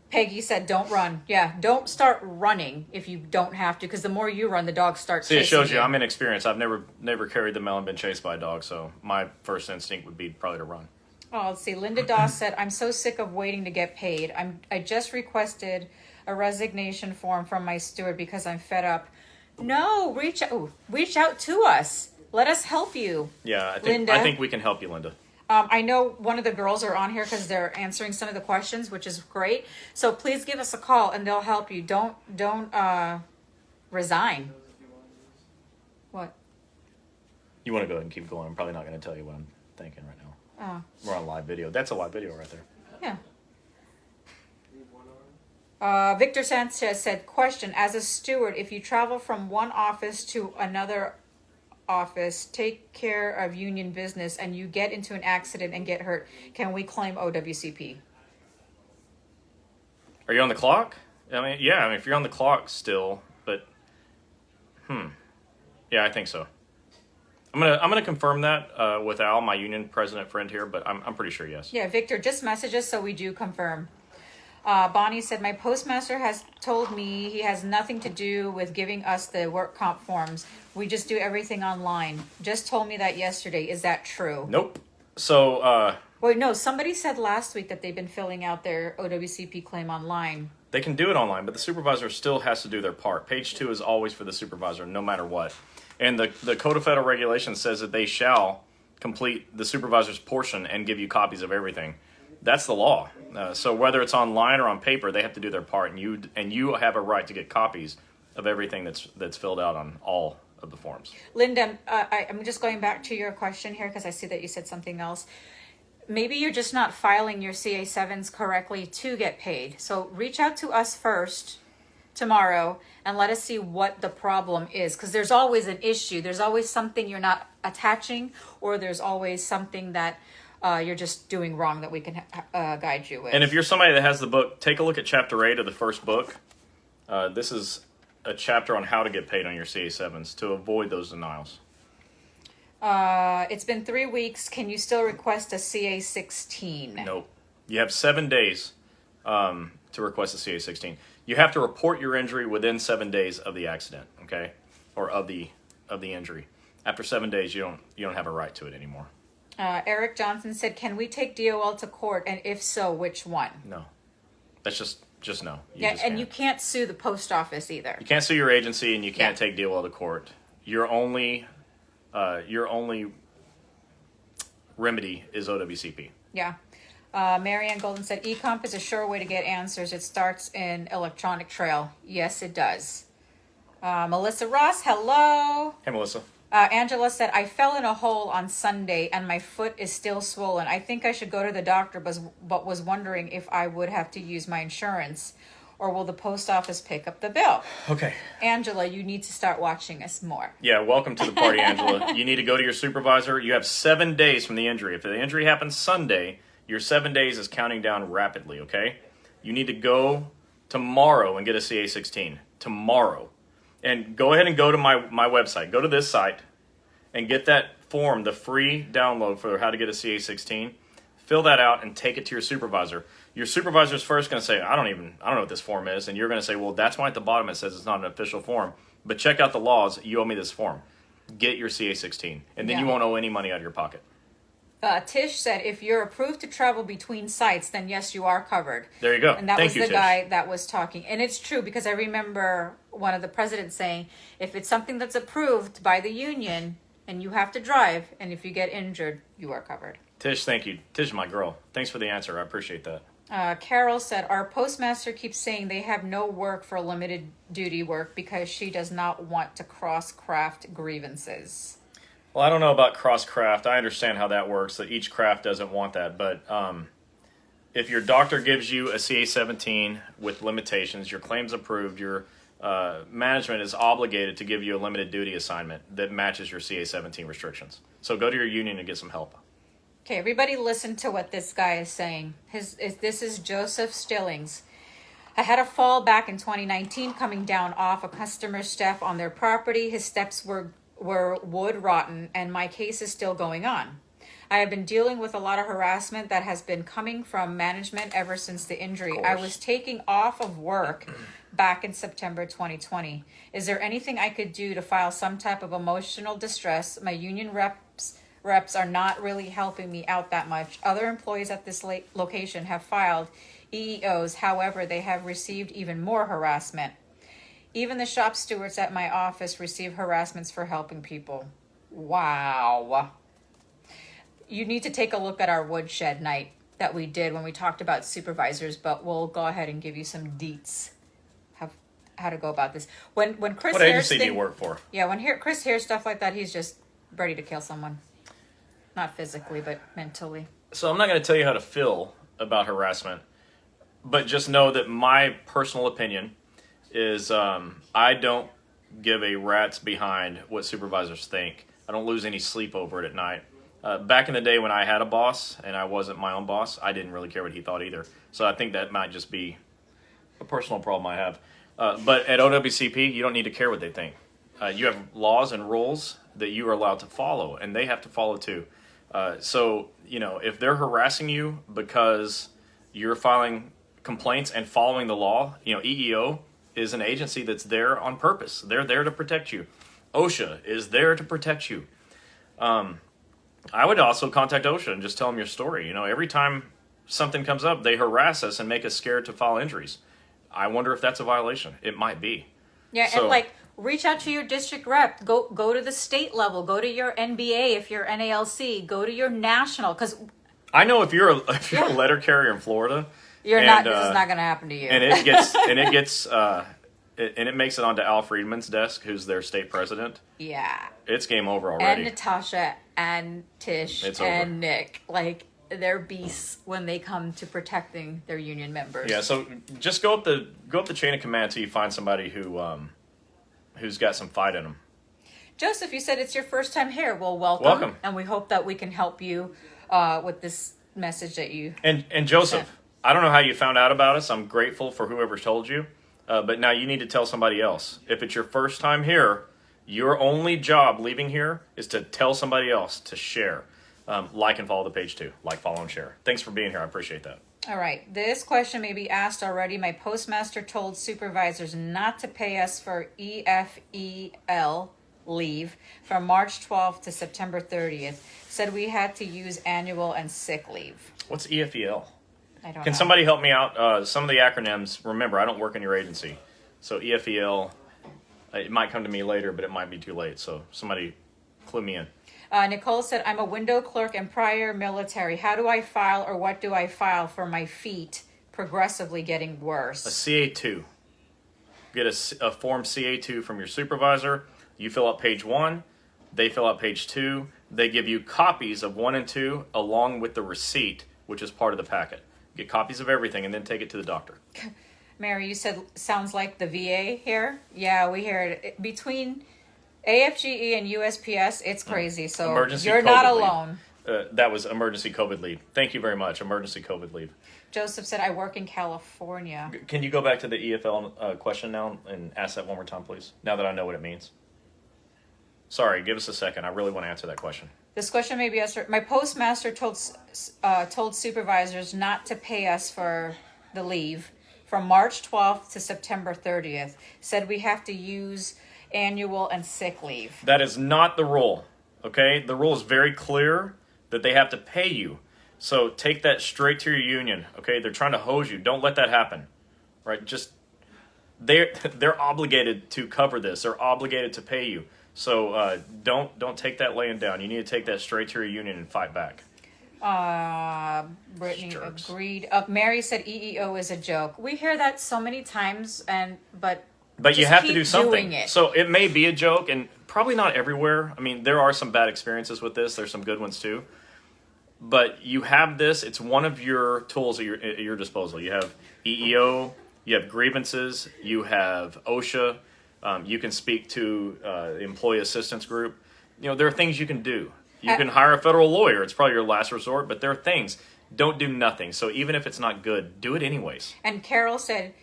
Peggy said, don't run. Yeah, don't start running if you don't have to, because the more you run, the dog starts chasing you. See, it shows you I'm inexperienced. I've never carried the mail and been chased by a dog, so my first instinct would be probably to run. Oh, let's see. Linda Doss said, I'm so sick of waiting to get paid. I just requested a resignation form from my steward because I'm fed up. No, reach out to us. Let us help you. Yeah, I think we can help you, Linda. I know one of the girls are on here because they're answering some of the questions, which is great. So please give us a call and they'll help you. Don't resign. What? You want to go ahead and keep going. I'm probably not going to tell you what I'm thinking right now. Oh. We're on live video. That's a live video right there. Yeah. Victor Sanchez said, question, as a steward, if you travel from one office to another office, take care of union business, and you get into an accident and get hurt, can we claim OWCP? Are you on the clock? I mean, yeah. I mean, if you're on the clock still, but yeah, I think so. I'm gonna confirm that with Al, my union president friend here, but I'm pretty sure yes. Yeah, Victor, just message us so we do confirm. Bonnie said, my postmaster has told me he has nothing to do with giving us the work comp forms. We just do everything online. Just told me that yesterday. Is that true? Nope. So, wait, no, somebody said last week that they've been filling out their OWCP claim online. they can do it online, but the supervisor still has to do their part. Page 2 is always for the supervisor, no matter what. And the Code of Federal Regulations says that they shall complete the supervisor's portion and give you copies of everything. That's the law. So whether it's online or on paper, they have to do their part, and you have a right to get copies of everything that's filled out on all of the forms. Linda, I'm just going back to your question here because I see that you said something else. Maybe you're just not filing your CA7s correctly to get paid. So reach out to us first tomorrow and let us see what the problem is, because there's always an issue. There's always something you're not attaching, or there's always something that you're just doing wrong that we can guide you with. And if you're somebody that has the book, take a look at Chapter 8 of the first book. This is a chapter on how to get paid on your CA7s to avoid those denials. It's been 3 weeks. Can you still request a CA16? Nope. You have 7 days to request a CA16. You have to report your injury within 7 days of the accident, okay, or of the injury. After 7 days, you don't have a right to it anymore. Eric Johnson said, "Can we take DOL to court, and if so, which one?" No, that's just no. You can't sue the post office either. You can't sue your agency, and you can't take DOL to court. Your only remedy is OWCP. Yeah. Marianne Golden said, eComp is a sure way to get answers. It starts in electronic trail. Yes, it does. Melissa Ross, hello. Hey, Melissa. Angela said, I fell in a hole on Sunday and my foot is still swollen. I think I should go to the doctor, but was wondering if I would have to use my insurance, or will the post office pick up the bill? Okay. Angela, you need to start watching us more. Yeah, welcome to the party, Angela. You need to go to your supervisor. You have 7 days from the injury. If the injury happens Sunday, your 7 days is counting down rapidly, okay? You need to go tomorrow and get a CA16. Tomorrow. And go ahead and go to my website. Go to this site and get that form, the free download for how to get a CA16. Fill that out and take it to your supervisor. Your supervisor's first going to say, I don't know what this form is. And you're going to say, well, that's why at the bottom it says it's not an official form. But check out the laws. You owe me this form. Get your CA16. And then you won't owe any money out of your pocket. Tish said, if you're approved to travel between sites, then yes, you are covered. There you go. And that Thank was you, the Tish. guy that was talking. And it's true, because I remember one of the presidents saying, if it's something that's approved by the union and you have to drive, and if you get injured, you are covered. Tish, thank you. Tish is my girl. Thanks for the answer. I appreciate that. Carol said, our postmaster keeps saying they have no work for limited duty work because she does not want to cross-craft grievances. Well, I don't know about cross-craft. I understand how that works, that each craft doesn't want that. But if your doctor gives you a CA-17 with limitations, your claim's approved, your management is obligated to give you a limited duty assignment that matches your CA-17 restrictions. So go to your union and get some help. Okay, everybody listen to what this guy is saying. This is Joseph Stillings. I had a fall back in 2019 coming down off a customer's step on their property. His steps were wood rotten, and my case is still going on. I have been dealing with a lot of harassment that has been coming from management ever since the injury. I was taking off of work back in September 2020. Is there anything I could do to file some type of emotional distress? My union reps are not really helping me out that much. Other employees at this location have filed EEOs. However, they have received even more harassment. Even the shop stewards at my office receive harassments for helping people. Wow. You need to take a look at our woodshed night that we did when we talked about supervisors, but we'll go ahead and give you some deets how to go about this. When Chris What agency do you work for? Yeah, when Chris hears stuff like that, he's just ready to kill someone. Not physically, but mentally. So I'm not going to tell you how to feel about harassment, but just know that my personal opinion is I don't give a rat's behind what supervisors think. I don't lose any sleep over it at night. Back in the day when I had a boss and I wasn't my own boss, I didn't really care what he thought either. So I think that might just be a personal problem I have. But at OWCP, you don't need to care what they think. You have laws and rules that you are allowed to follow, and they have to follow too. So, if they're harassing you because you're filing complaints and following the law, EEO is an agency that's there on purpose. They're there to protect you. OSHA is there to protect you. I would also contact OSHA and just tell them your story. Every time something comes up, they harass us and make us scared to file injuries. I wonder if that's a violation. It might be. Yeah, so, and reach out to your district rep. Go to the state level. Go to your NBA if you're NALC. Go to your national, because I know if you're a letter carrier in Florida, this is not going to happen to you. And it makes it onto Al Friedman's desk, who's their state president. Yeah, it's game over already. And Natasha and Tish and Nick, they're beasts when they come to protecting their union members. Yeah, so just go up the chain of command till you find somebody who's got some fight in them. Joseph, you said it's your first time here. Well, welcome. And we hope that we can help you with this message that you And Joseph, sent. I don't know how you found out about us. I'm grateful for whoever told you. But now you need to tell somebody else. If it's your first time here, your only job leaving here is to tell somebody else to share. Like and follow the page too. Like, follow, and share. Thanks for being here. I appreciate that. All right. This question may be asked already. My postmaster told supervisors not to pay us for EFEL leave from March 12th to September 30th. Said we had to use annual and sick leave. What's EFEL? I don't know. Can somebody help me out? Some of the acronyms, remember, I don't work in your agency. So EFEL, it might come to me later, but it might be too late. So somebody clue me in. Nicole said, I'm a window clerk and prior military. How do I file or what do I file for my feet progressively getting worse? A CA2. Get a form CA2 from your supervisor. You fill out page 1. They fill out page 2. They give you copies of 1 and 2 along with the receipt, which is part of the packet. Get copies of everything and then take it to the doctor. Mary, you said sounds like the VA here. Yeah, we hear it. Between AFGE and USPS, it's crazy. So emergency you're COVID not leave. alone. That was emergency COVID leave. Thank you very much. Emergency COVID leave. Joseph said, I work in California. Can you go back to the EFL question now and ask that one more time, please? Now that I know what it means. Sorry, give us a second. I really want to answer that question. This question may be answered. My postmaster told supervisors not to pay us for the leave from March 12th to September 30th. Said we have to use annual and sick leave. That is not the rule, okay? The rule is very clear that they have to pay you. So take that straight to your union, okay? They're trying to hose you. Don't let that happen, right? Just they're obligated to cover this. They're obligated to pay you. So don't take that laying down. You need to take that straight to your union and fight back. Brittany Jerks. agreed. Mary said EEO is a joke. We hear that so many times, but you just have to keep do something. doing it. So it may be a joke, and probably not everywhere. I mean, there are some bad experiences with this. There's some good ones too. But you have this. It's one of your tools at your disposal. You have EEO. You have grievances. You have OSHA. You can speak to the employee assistance group. You know, there are things you can do. You can hire a federal lawyer. It's probably your last resort, but there are things. Don't do nothing. So even if it's not good, do it anyways. And Carol said,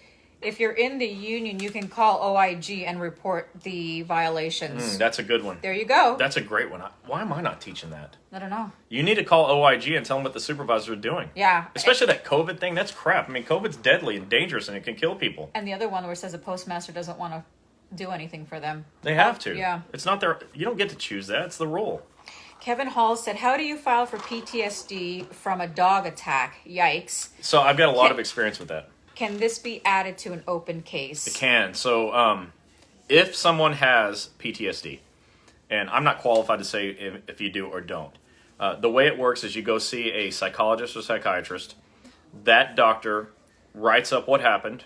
if you're in the union, you can call OIG and report the violations. That's a good one. There you go. That's a great one. Why am I not teaching that? I don't know. You need to call OIG and tell them what the supervisors are doing. Yeah. Especially that COVID thing. That's crap. I mean, COVID's deadly and dangerous, and it can kill people. And the other one where it says the postmaster doesn't want to do anything for them. They have to. Yeah. It's not their. You don't get to choose that. It's the rule. Kevin Hall said, how do you file for PTSD from a dog attack? Yikes. So I've got a lot of experience with that. Can this be added to an open case? It can. So if someone has PTSD, and I'm not qualified to say if you do or don't, the way it works is you go see a psychologist or psychiatrist. That doctor writes up what happened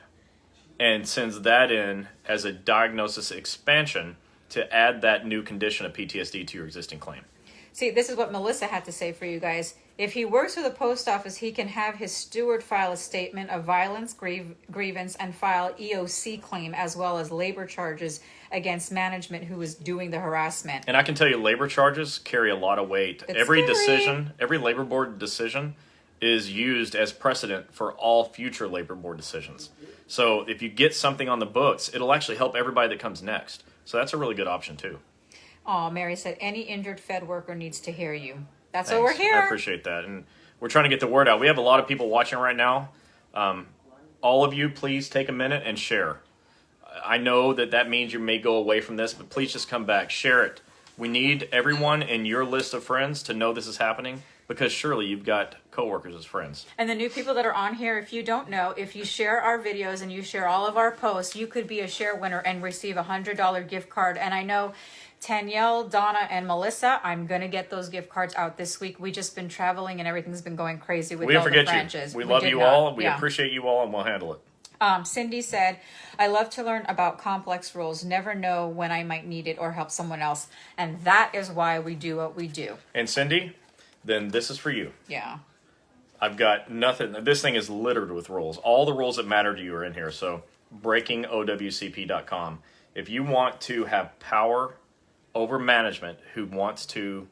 and sends that in as a diagnosis expansion to add that new condition of PTSD to your existing claim. See, this is what Melissa had to say for you guys. If he works for the post office, he can have his steward file a statement of violence, grievance, and file EOC claim as well as labor charges against management who is doing the harassment. And I can tell you labor charges carry a lot of weight. It's Every scary. decision, every labor board decision is used as precedent for all future labor board decisions. So if you get something on the books, it'll actually help everybody that comes next. So that's a really good option too. Oh, Mary said, any injured Fed worker needs to hear you. That's Thanks. why we're here. I appreciate that. And we're trying to get the word out. We have a lot of people watching right now. All of you, please take a minute and share. I know that means you may go away from this, but please just come back. Share it. We need everyone in your list of friends to know this is happening because surely you've got coworkers as friends. And the new people that are on here, if you don't know, if you share our videos and you share all of our posts, you could be a share winner and receive a $100 gift card. And I know Tanyelle, Donna, and Melissa, I'm going to get those gift cards out this week. We just been traveling and everything's been going crazy with all the branches. We love did you not. all. We Yeah. appreciate you all, and we'll handle it. Cindy said, I love to learn about complex rules, never know when I might need it or help someone else. And that is why we do what we do. And Cindy, then this is for you. Yeah. I've got nothing. This thing is littered with rules. All the rules that matter to you are in here. So breakingowcp.com. If you want to have power over management who wants to,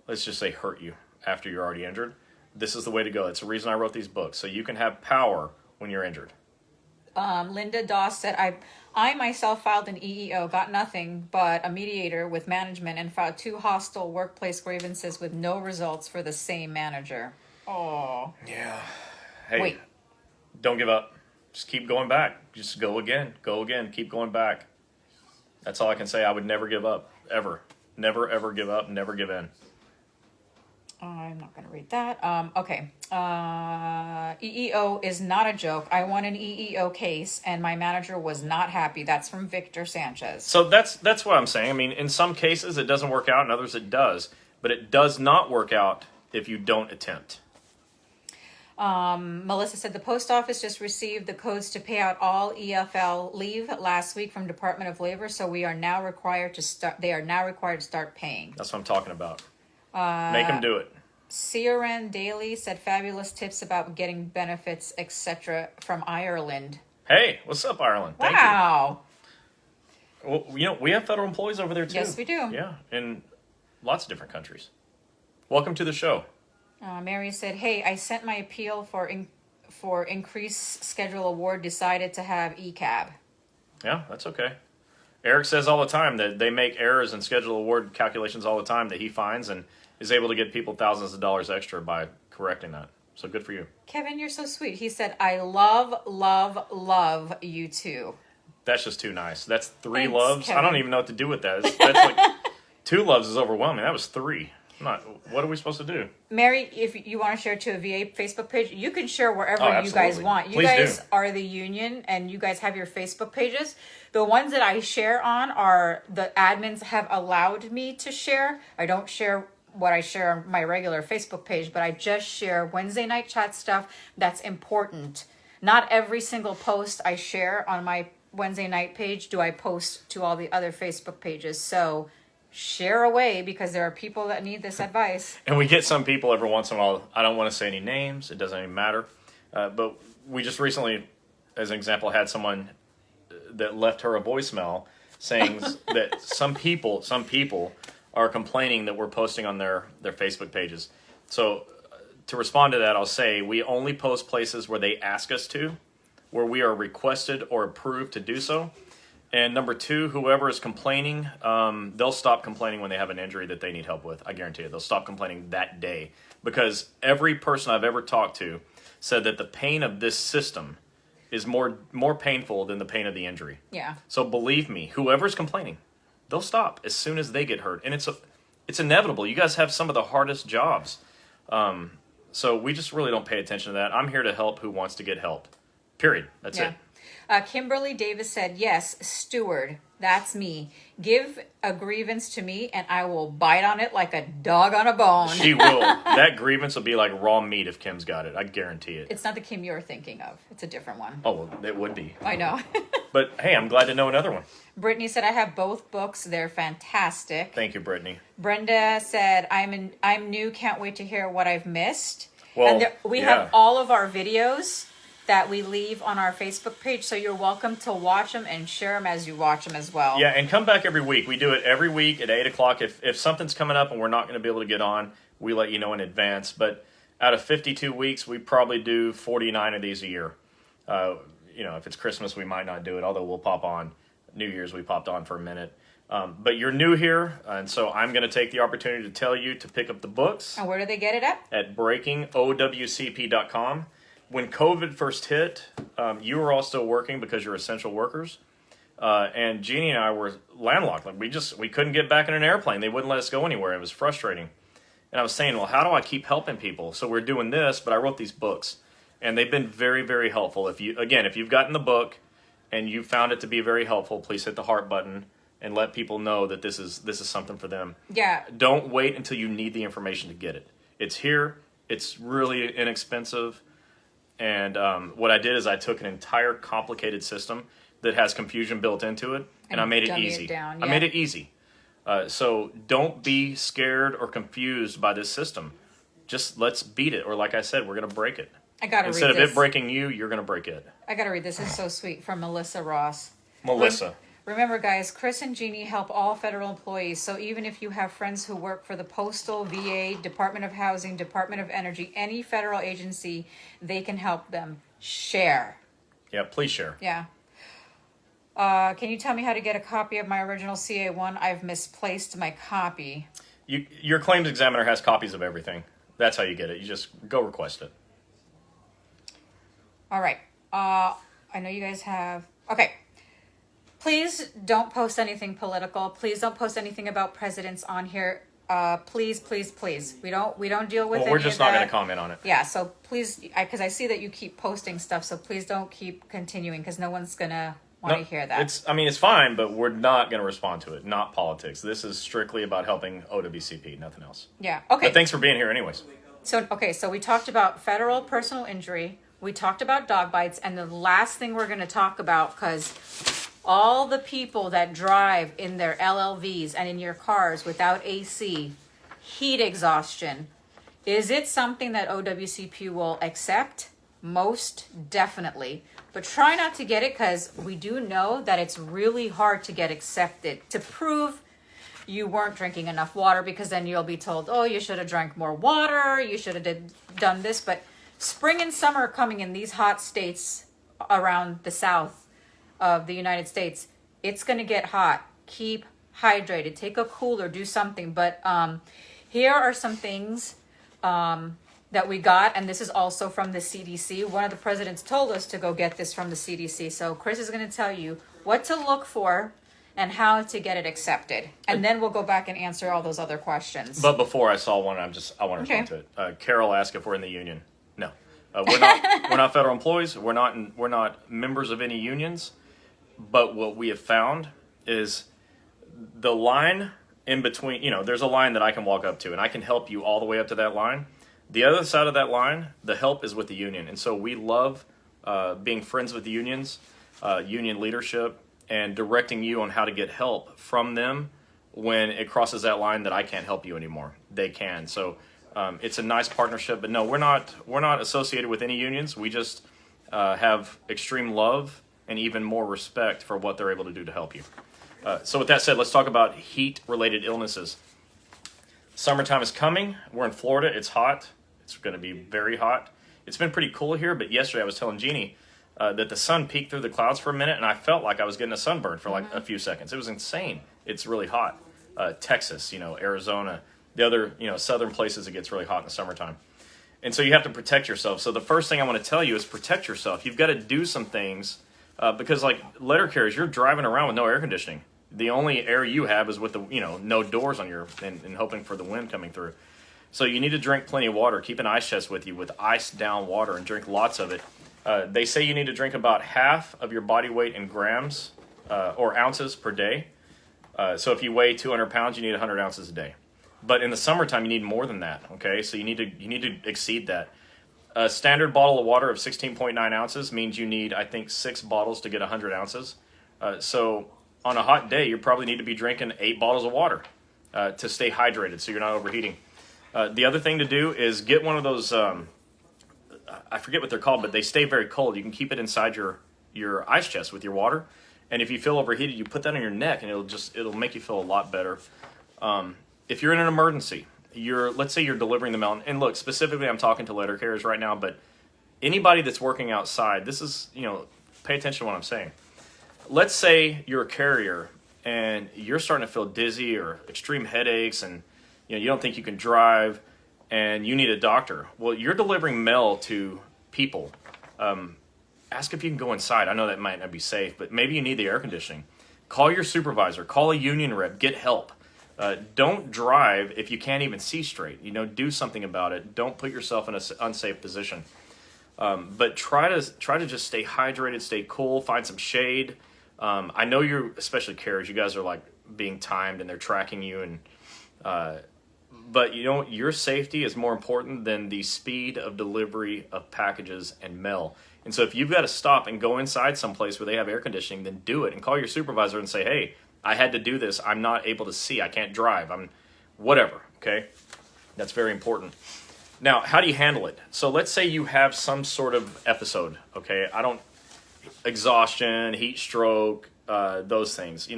let's just say, hurt you after you're already injured, this is the way to go. It's the reason I wrote these books. So you can have power when you're injured. Linda Doss said, I myself filed an EEO, got nothing but a mediator with management and filed 2 hostile workplace grievances with no results for the same manager. Oh. Yeah. Hey, Wait. Don't give up. Just keep going back. Just go again. Go again. Keep going back. That's all I can say. I would never give up. Ever. Never, ever give up. Never give in. I'm not going to read that. Okay. EEO is not a joke. I won an EEO case, and my manager was not happy. That's from Victor Sanchez. So that's what I'm saying. I mean, in some cases it doesn't work out, in others it does. But it does not work out if you don't attempt. Melissa said the post office just received the codes to pay out all EFL leave last week from Department of Labor, so we are now required to start. They are now required to start paying. That's what I'm talking about. Make them do it. CRN Daily said fabulous tips about getting benefits, etc. from Ireland. Hey, what's up, Ireland? Thank Wow. you. Well, you know, we have federal employees over there too. Yes, we do. Yeah, in lots of different countries. Welcome to the show. Mary said, hey, I sent my appeal for increased schedule award, decided to have ECAB. Yeah, that's okay. Eric says all the time that they make errors in schedule award calculations all the time that he finds and is able to get people thousands of dollars extra by correcting that. So good for you. Kevin, you're so sweet. He said, I love, love, love you too. That's just too nice. That's 3 Thanks, loves. Kevin. I don't even know what to do with that. That's like 2 loves is overwhelming. That was 3. What are we supposed to do? Mary, if you want to share to a VA Facebook page, you can share wherever Oh, you guys absolutely. want. You Please guys do. are the union and you guys have your Facebook pages. The ones that I share on are the admins have allowed me to share. I don't share what I share on my regular Facebook page, but I just share Wednesday night chat stuff that's important. Not every single post I share on my Wednesday night page do I post to all the other Facebook pages. So share away, because there are people that need this advice. And we get some people every once in a while. I don't want to say any names. It doesn't even matter. But we just recently, as an example, had someone that left her a voicemail saying that some people are complaining that we're posting on their Facebook pages. So to respond to that, I'll say we only post places where they ask us to, where we are requested or approved to do so. And number two, whoever is complaining, they'll stop complaining when they have an injury that they need help with. I guarantee you, they'll stop complaining that day, because every person I've ever talked to said that the pain of this system is more painful than the pain of the injury. Yeah. So believe me, whoever's complaining, they'll stop as soon as they get hurt. And it's inevitable. You guys have some of the hardest jobs. So we just really don't pay attention to that. I'm here to help who wants to get help. Period. That's it. Kimberly Davis said, yes, steward, that's me. Give a grievance to me and I will bite on it like a dog on a bone. She will. That grievance will be like raw meat if Kim's got it. I guarantee it. It's not the Kim you're thinking of. It's a different one. Oh, well, it would be. I know. But hey, I'm glad to know another one. Brittany said, I have both books. They're fantastic. Thank you, Brittany. Brenda said, I'm new. Can't wait to hear what I've missed. Well, and we have all of our videos that we leave on our Facebook page, so you're welcome to watch them and share them as you watch them as well. Yeah, and come back every week. We do it every week at 8 o'clock. If something's coming up and we're not going to be able to get on, we let you know in advance. But out of 52 weeks, we probably do 49 of these a year. If it's Christmas, we might not do it, although we'll pop on. New Year's, we popped on for a minute. But you're new here, and so I'm going to take the opportunity to tell you to pick up the books. And where do they get it at? At breakingowcp.com. When COVID first hit, you were all still working because you're essential workers. And Gini and I were landlocked. Like we couldn't get back in an airplane. They wouldn't let us go anywhere. It was frustrating. And I was saying, well, how do I keep helping people? So we're doing this, but I wrote these books. And they've been very, very helpful. If you've gotten the book and you found it to be very helpful, please hit the heart button and let people know that this is something for them. Yeah. Don't wait until you need the information to get it. It's here. It's really inexpensive. And what I did is I took an entire complicated system that has confusion built into it, and I made it easy. I made it easy. So don't be scared or confused by this system. Just let's beat it. Or like I said, we're going to break it. I got to read this. Instead of it breaking you, you're going to break it. I got to read this. It's so sweet, from Melissa Ross. Melissa. Remember, guys, Chris and Gini help all federal employees. So even if you have friends who work for the Postal, VA, Department of Housing, Department of Energy, any federal agency, they can help them. Share. Yeah, please share. Yeah. Can you tell me how to get a copy of my original CA1? I've misplaced my copy. Your claims examiner has copies of everything. That's how you get it. You just go request it. All right. I know you guys have... Okay. Please don't post anything political. Please don't post anything about presidents on here. Please, please, please. We don't deal with. Well, we're just not going to comment on it. Yeah. So please, because I see that you keep posting stuff. So please don't keep continuing, because no one's gonna want to hear that. It's fine, but we're not going to respond to it. Not politics. This is strictly about helping OWCP. Nothing else. Yeah. Okay. But thanks for being here, anyways. So we talked about federal personal injury. We talked about dog bites, and the last thing we're going to talk about, because all the people that drive in their LLVs and in your cars without AC, heat exhaustion, is it something that OWCP will accept? Most definitely. But try not to get it, because we do know that it's really hard to get accepted. To prove you weren't drinking enough water, because then you'll be told, oh, you should have drank more water, you should have done this. But spring and summer are coming in these hot states around the south of the United States. It's going to get hot. Keep hydrated. Take a cooler. Do something. But here are some things that we got, and this is also from the CDC. One of the presidents told us to go get this from the CDC. So Chris is going to tell you what to look for and how to get it accepted. And then we'll go back and answer all those other questions. But before I saw one, I want to respond to it. Carol asked if we're in the union. No. We're not federal employees. We're not members of any unions. But what we have found is the line in between, there's a line that I can walk up to, and I can help you all the way up to that line. The other side of that line, the help is with the union. And so we love being friends with the unions, union leadership, and directing you on how to get help from them when it crosses that line that I can't help you anymore. They can. So it's a nice partnership. But no, we're not associated with any unions. We just have extreme love and even more respect for what they're able to do to help you. So with that said, let's talk about heat-related illnesses. Summertime is coming. We're in Florida. It's hot. It's going to be very hot. It's been pretty cool here, but yesterday I was telling Gini that the sun peeked through the clouds for a minute, and I felt like I was getting a sunburn for like a few seconds. It was insane. It's really hot. Texas, Arizona, the other, southern places, it gets really hot in the summertime. And so you have to protect yourself. So the first thing I want to tell you is protect yourself. You've got to do some things because like letter carriers, you're driving around with no air conditioning. The only air you have is with the, no doors on your, and hoping for the wind coming through. So you need to drink plenty of water. Keep an ice chest with you with iced down water and drink lots of it. They say you need to drink about half of your body weight in grams or ounces per day. So if you weigh 200 pounds, you need 100 ounces a day. But in the summertime, you need more than that. Okay, so you need to exceed that. A standard bottle of water of 16.9 ounces means you need, I think, 6 bottles to get 100 ounces. So on a hot day, you probably need to be drinking 8 bottles of water to stay hydrated so you're not overheating. The other thing to do is get one of those, I forget what they're called, but they stay very cold. You can keep it inside your ice chest with your water. And if you feel overheated, you put that on your neck and it'll make you feel a lot better. If you're in an emergency, let's say you're delivering the mail, and look, specifically I'm talking to letter carriers right now, but anybody that's working outside, this is, pay attention to what I'm saying. Let's say you're a carrier and you're starting to feel dizzy or extreme headaches and you don't think you can drive and you need a doctor. Well, you're delivering mail to people. Ask if you can go inside. I know that might not be safe, but maybe you need the air conditioning. Call your supervisor. Call a union rep. Get help. Don't drive if you can't even see straight. Do something about it. Don't put yourself in an unsafe position. But try to just stay hydrated, stay cool, find some shade. I know you're, especially carriers, you guys are like being timed and they're tracking you, and but your safety is more important than the speed of delivery of packages and mail. And so if you've got to stop and go inside someplace where they have air conditioning, then do it and call your supervisor and say, hey, I had to do this. I'm not able to see. I can't drive. I'm whatever. Okay. That's very important. Now, how do you handle it? So let's say you have some sort of episode. Okay. Exhaustion, heat stroke, those things,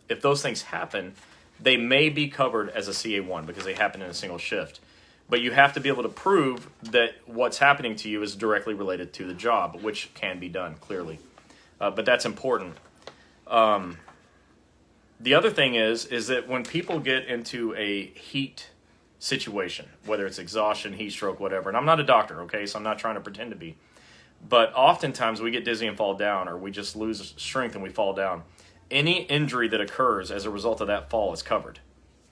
if those things happen, they may be covered as a CA1 because they happen in a single shift. But you have to be able to prove that what's happening to you is directly related to the job, which can be done, clearly. But that's important. The other thing is that when people get into a heat situation, whether it's exhaustion, heat stroke, whatever, and I'm not a doctor, okay, so I'm not trying to pretend to be, but oftentimes we get dizzy and fall down, or we just lose strength and we fall down. Any injury that occurs as a result of that fall is covered,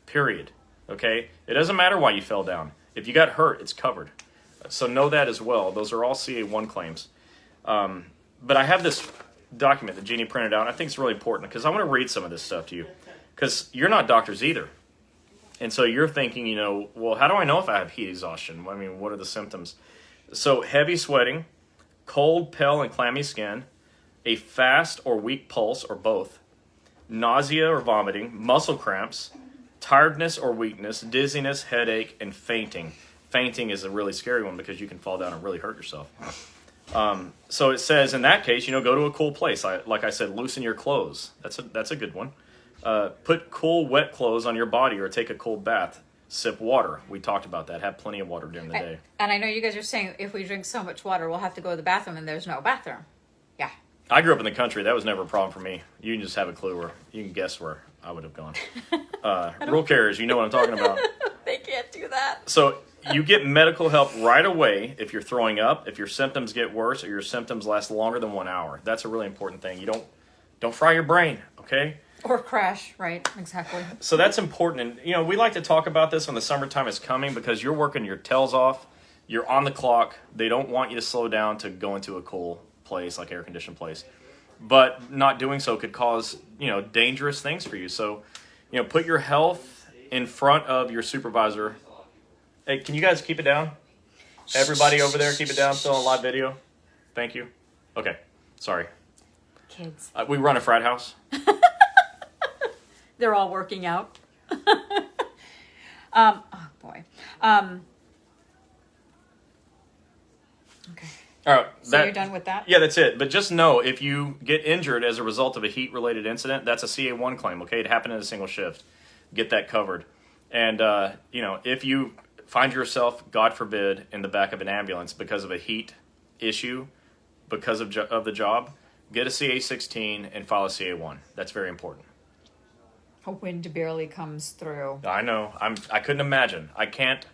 period, okay? It doesn't matter why you fell down. If you got hurt, it's covered. So know that as well. Those are all CA1 claims. But I have this document that Gini printed out. I think it's really important because I want to read some of this stuff to you because you're not doctors either. And so you're thinking, well, how do I know if I have heat exhaustion? I mean, what are the symptoms? So heavy sweating, cold, pale, and clammy skin, a fast or weak pulse or both, nausea or vomiting, muscle cramps, tiredness or weakness, dizziness, headache, and fainting. Fainting is a really scary one because you can fall down and really hurt yourself. So it says in that case, go to a cool place. Like I said, loosen your clothes. That's a good one. Put cool, wet clothes on your body or take a cold bath. Sip water. We talked about that. Have plenty of water during the day. And I know you guys are saying if we drink so much water, we'll have to go to the bathroom and there's no bathroom. Yeah. I grew up in the country. That was never a problem for me. You can just have a clue where, you can guess where I would have gone. Rural carriers, you know what I'm talking about. They can't do that. So you get medical help right away if you're throwing up, if your symptoms get worse, or your symptoms last longer than 1 hour. That's a really important thing. You don't fry your brain, okay? Or crash, right? Exactly. So that's important. And, we like to talk about this when the summertime is coming because you're working your tails off. You're on the clock. They don't want you to slow down to go into a cool place, like air-conditioned place. But not doing so could cause, dangerous things for you. So, put your health in front of your supervisor. Hey, can you guys keep it down? Everybody over there, keep it down. Still on live video. Thank you. Okay, sorry. Kids. We run a frat house. They're all working out. Oh boy. Okay. All right. So you're done with that? Yeah, that's it. But just know, if you get injured as a result of a heat-related incident, that's a CA1 claim, okay? It happened in a single shift. Get that covered. And, if you find yourself, God forbid, in the back of an ambulance because of a heat issue, because of the job, get a CA16 and file a CA1. That's very important. A wind barely comes through. I know. I couldn't imagine. I can't.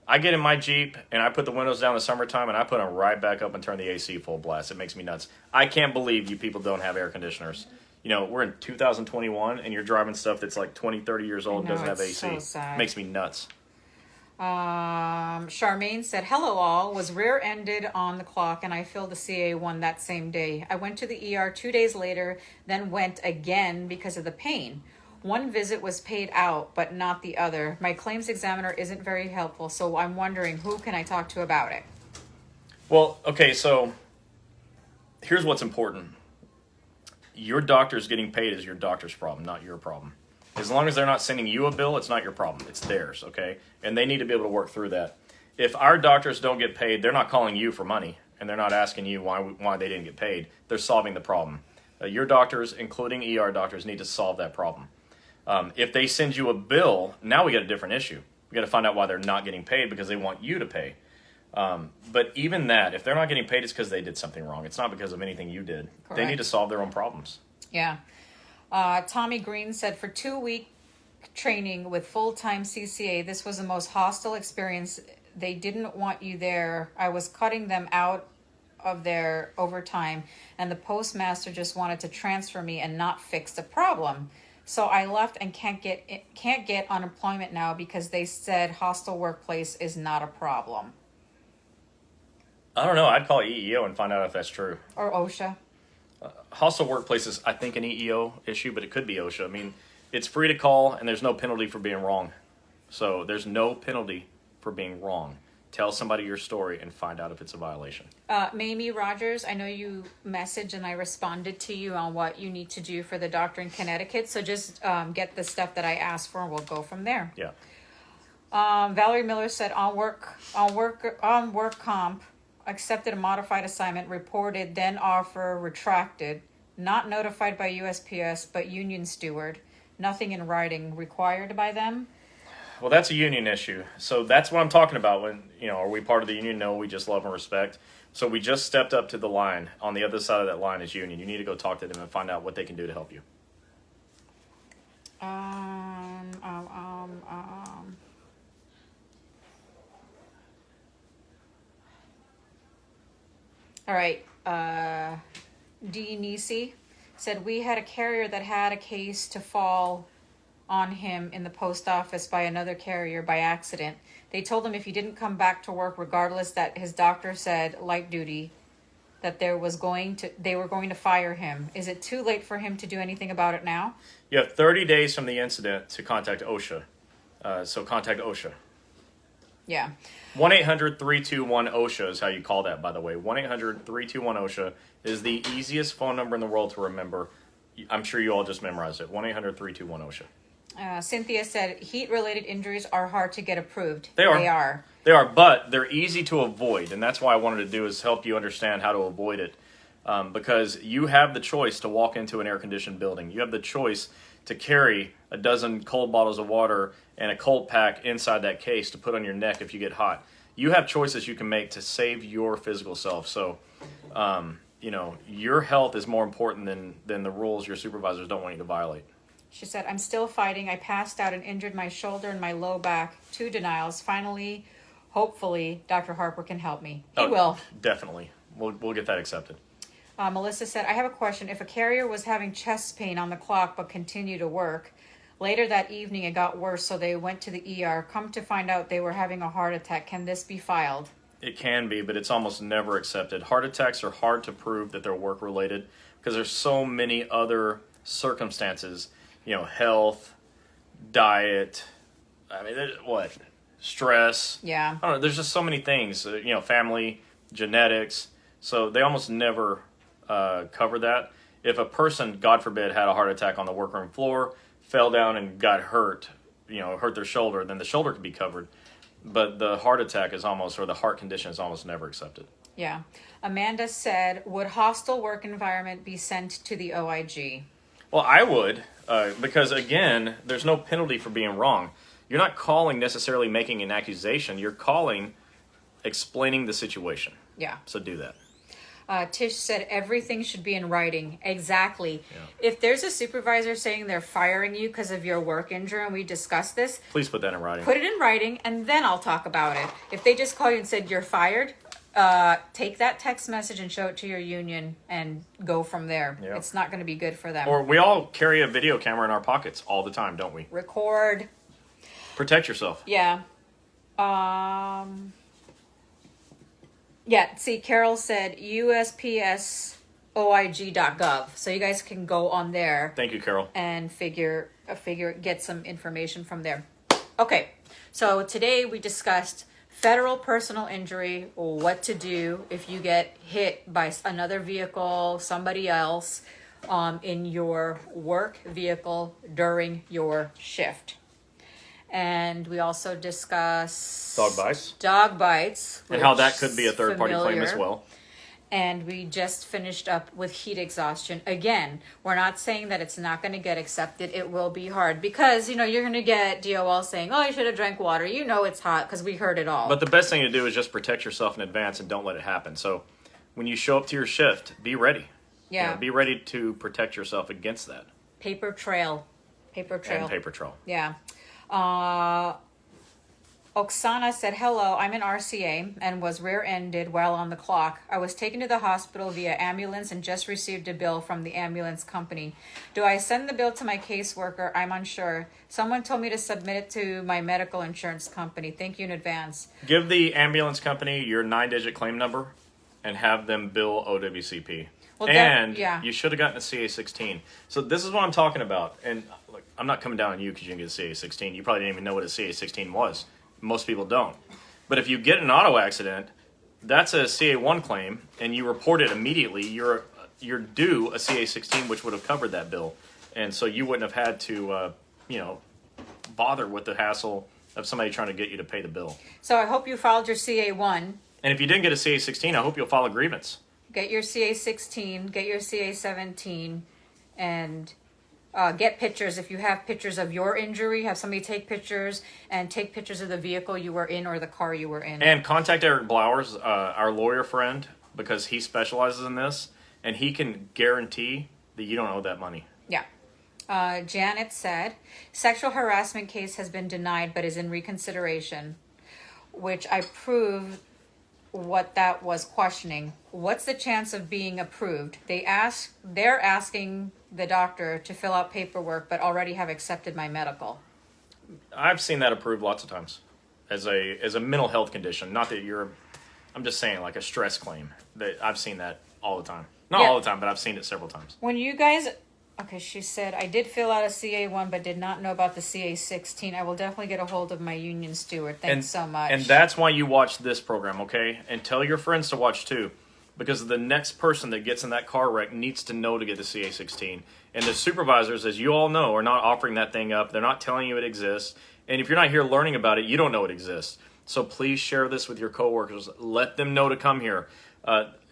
I get in my Jeep and I put the windows down in the summertime and I put them right back up and turn the AC full blast. It makes me nuts. I can't believe you people don't have air conditioners. We're in 2021 and you're driving stuff that's like 20, 30 years old and doesn't have AC. So sad. Makes me nuts. Charmaine said, hello all, was rear-ended on the clock and I filled the CA1 that same day. I went to the ER 2 days later, then went again because of the pain. One visit was paid out, but not the other. My claims examiner isn't very helpful, so I'm wondering who can I talk to about it? Well, okay, so here's what's important. Your doctor's getting paid is your doctor's problem, not your problem. As long as they're not sending you a bill, it's not your problem. It's theirs, okay? And they need to be able to work through that. If our doctors don't get paid, they're not calling you for money, and they're not asking you why they didn't get paid. They're solving the problem. Your doctors, including ER doctors, need to solve that problem. If they send you a bill, now we got a different issue. We got to find out why they're not getting paid because they want you to pay. But even that, if they're not getting paid, it's because they did something wrong. It's not because of anything you did. Correct. They need to solve their own problems. Yeah. Tommy Green said, for 2-week training with full-time CCA, this was the most hostile experience. They didn't want you there. I was cutting them out of their overtime, and the postmaster just wanted to transfer me and not fix the problem. So I left and can't get unemployment now because they said hostile workplace is not a problem. I don't know. I'd call EEO and find out if that's true. Or OSHA. Hostile workplace is, I think, an EEO issue, but it could be OSHA. I mean, it's free to call, and there's no penalty for being wrong. So there's no penalty for being wrong. Tell somebody your story and find out if it's a violation. Mamie Rogers, I know you messaged and I responded to you on what you need to do for the doctor in Connecticut. So just get the stuff that I asked for and we'll go from there. Yeah. Valerie Miller said on work comp, accepted a modified assignment, reported, then offer retracted, not notified by USPS, but union steward. Nothing in writing required by them. Well, that's a union issue. So that's what I'm talking about when, are we part of the union? No, we just love and respect. So we just stepped up to the line. On the other side of that line is union. You need to go talk to them and find out what they can do to help you. All right. D. Nisi said, we had a carrier that had a case to fall on him in the post office by another carrier by accident. They told him if he didn't come back to work, regardless that his doctor said light duty, that they were going to fire him. Is it too late for him to do anything about it now? You have 30 days from the incident to contact OSHA. So contact OSHA. Yeah. 1-800-321-OSHA is how you call that, by the way. 1-800-321-OSHA is the easiest phone number in the world to remember. I'm sure you all just memorized it. 1-800-321-OSHA. Cynthia said, heat-related injuries are hard to get approved. They are. They are, but they're easy to avoid, and that's why I wanted to do is help you understand how to avoid it. Because you have the choice to walk into an air-conditioned building. You have the choice to carry a dozen cold bottles of water and a cold pack inside that case to put on your neck if you get hot. You have choices you can make to save your physical self. So, your health is more important than the rules your supervisors don't want you to violate. She said, I'm still fighting. I passed out and injured my shoulder and my low back. 2 denials. Finally, hopefully, Dr. Harper can help me. He will. Definitely. We'll get that accepted. Melissa said, I have a question. If a carrier was having chest pain on the clock but continued to work, later that evening it got worse, so they went to the ER. Come to find out they were having a heart attack. Can this be filed? It can be, but it's almost never accepted. Heart attacks are hard to prove that they're work-related because there's so many other circumstances, health, diet. I mean, what? Stress. Yeah. I don't know. There's just so many things. Family, genetics. So they almost never cover that. If a person, God forbid, had a heart attack on the workroom floor, fell down and got hurt, hurt their shoulder, then the shoulder could be covered. But the heart attack is or the heart condition is almost never accepted. Yeah. Amanda said, would hostile work environment be sent to the OIG? Well, I would, because again, there's no penalty for being wrong. You're not calling necessarily making an accusation. You're calling explaining the situation. Yeah. So do that. Tish said everything should be in writing. Exactly. Yeah. If there's a supervisor saying they're firing you because of your work injury, and we discussed this, Please put that in writing. put it in writing, and then I'll talk about it. If they just call you and said you're fired, take that text message and show it to your union and go from there. Yeah. It's not going to be good for them. Or we all carry a video camera in our pockets all the time, don't we? Record. Protect yourself. Yeah. Yeah, see, Carol said USPSOIG.gov. So you guys can go on there Thank you, Carol. and get some information from there. Okay, so today we discussed federal personal injury, what to do if you get hit by another vehicle, somebody else, in your work vehicle during your shift. And we also discussed Dog bites. And how that could be a third-party claim as familiar. well. And we just finished up with heat exhaustion. Again, we're not saying that it's not going to get accepted. It will be hard because, you're going to get DOL saying, oh, you should have drank water. It's hot because we heard it all. But the best thing to do is just protect yourself in advance and don't let it happen. So when you show up to your shift, be ready. Yeah. Be ready to protect yourself against that. Paper trail. And paper trail. Yeah. Oksana said, hello, I'm an RCA and was rear-ended while on the clock. I was taken to the hospital via ambulance and just received a bill from the ambulance company. Do I send the bill to my caseworker? I'm unsure. Someone told me to submit it to my medical insurance company. Thank you in advance. Give the ambulance company your 9-digit claim number and have them bill OWCP. Well, you should have gotten a CA-16. So this is what I'm talking about. And look, I'm not coming down on you because you didn't get a CA-16. You probably didn't even know what a CA-16 was. Most people don't. But if you get an auto accident, that's a CA-1 claim, and you report it immediately. You're due a CA-16, which would have covered that bill. And so you wouldn't have had to, bother with the hassle of somebody trying to get you to pay the bill. So I hope you filed your CA-1. And if you didn't get a CA-16, I hope you'll file a grievance. Get your CA-16, get your CA-17, and get pictures. If you have pictures of your injury, have somebody take pictures and take pictures of the vehicle you were in or the car you were in. And contact Eric Blowers, our lawyer friend, because he specializes in this, and he can guarantee that you don't owe that money. Yeah. Janet said, sexual harassment case has been denied but is in reconsideration, which I proved what that was questioning. What's the chance of being approved? They're asking the doctor to fill out paperwork, but already have accepted my medical. I've seen that approved lots of times as a mental health condition. Not that I'm just saying like a stress claim. That I've seen that all the time. Not all the time, but I've seen it several times. When you guys, she said, I did fill out a CA-1, but did not know about the CA-16. I will definitely get a hold of my union steward. Thanks so much. And that's why you watch this program, okay? And tell your friends to watch too. Because the next person that gets in that car wreck needs to know to get the CA-16. And the supervisors, as you all know, are not offering that thing up. They're not telling you it exists. And if you're not here learning about it, you don't know it exists. So please share this with your coworkers. Let them know to come here.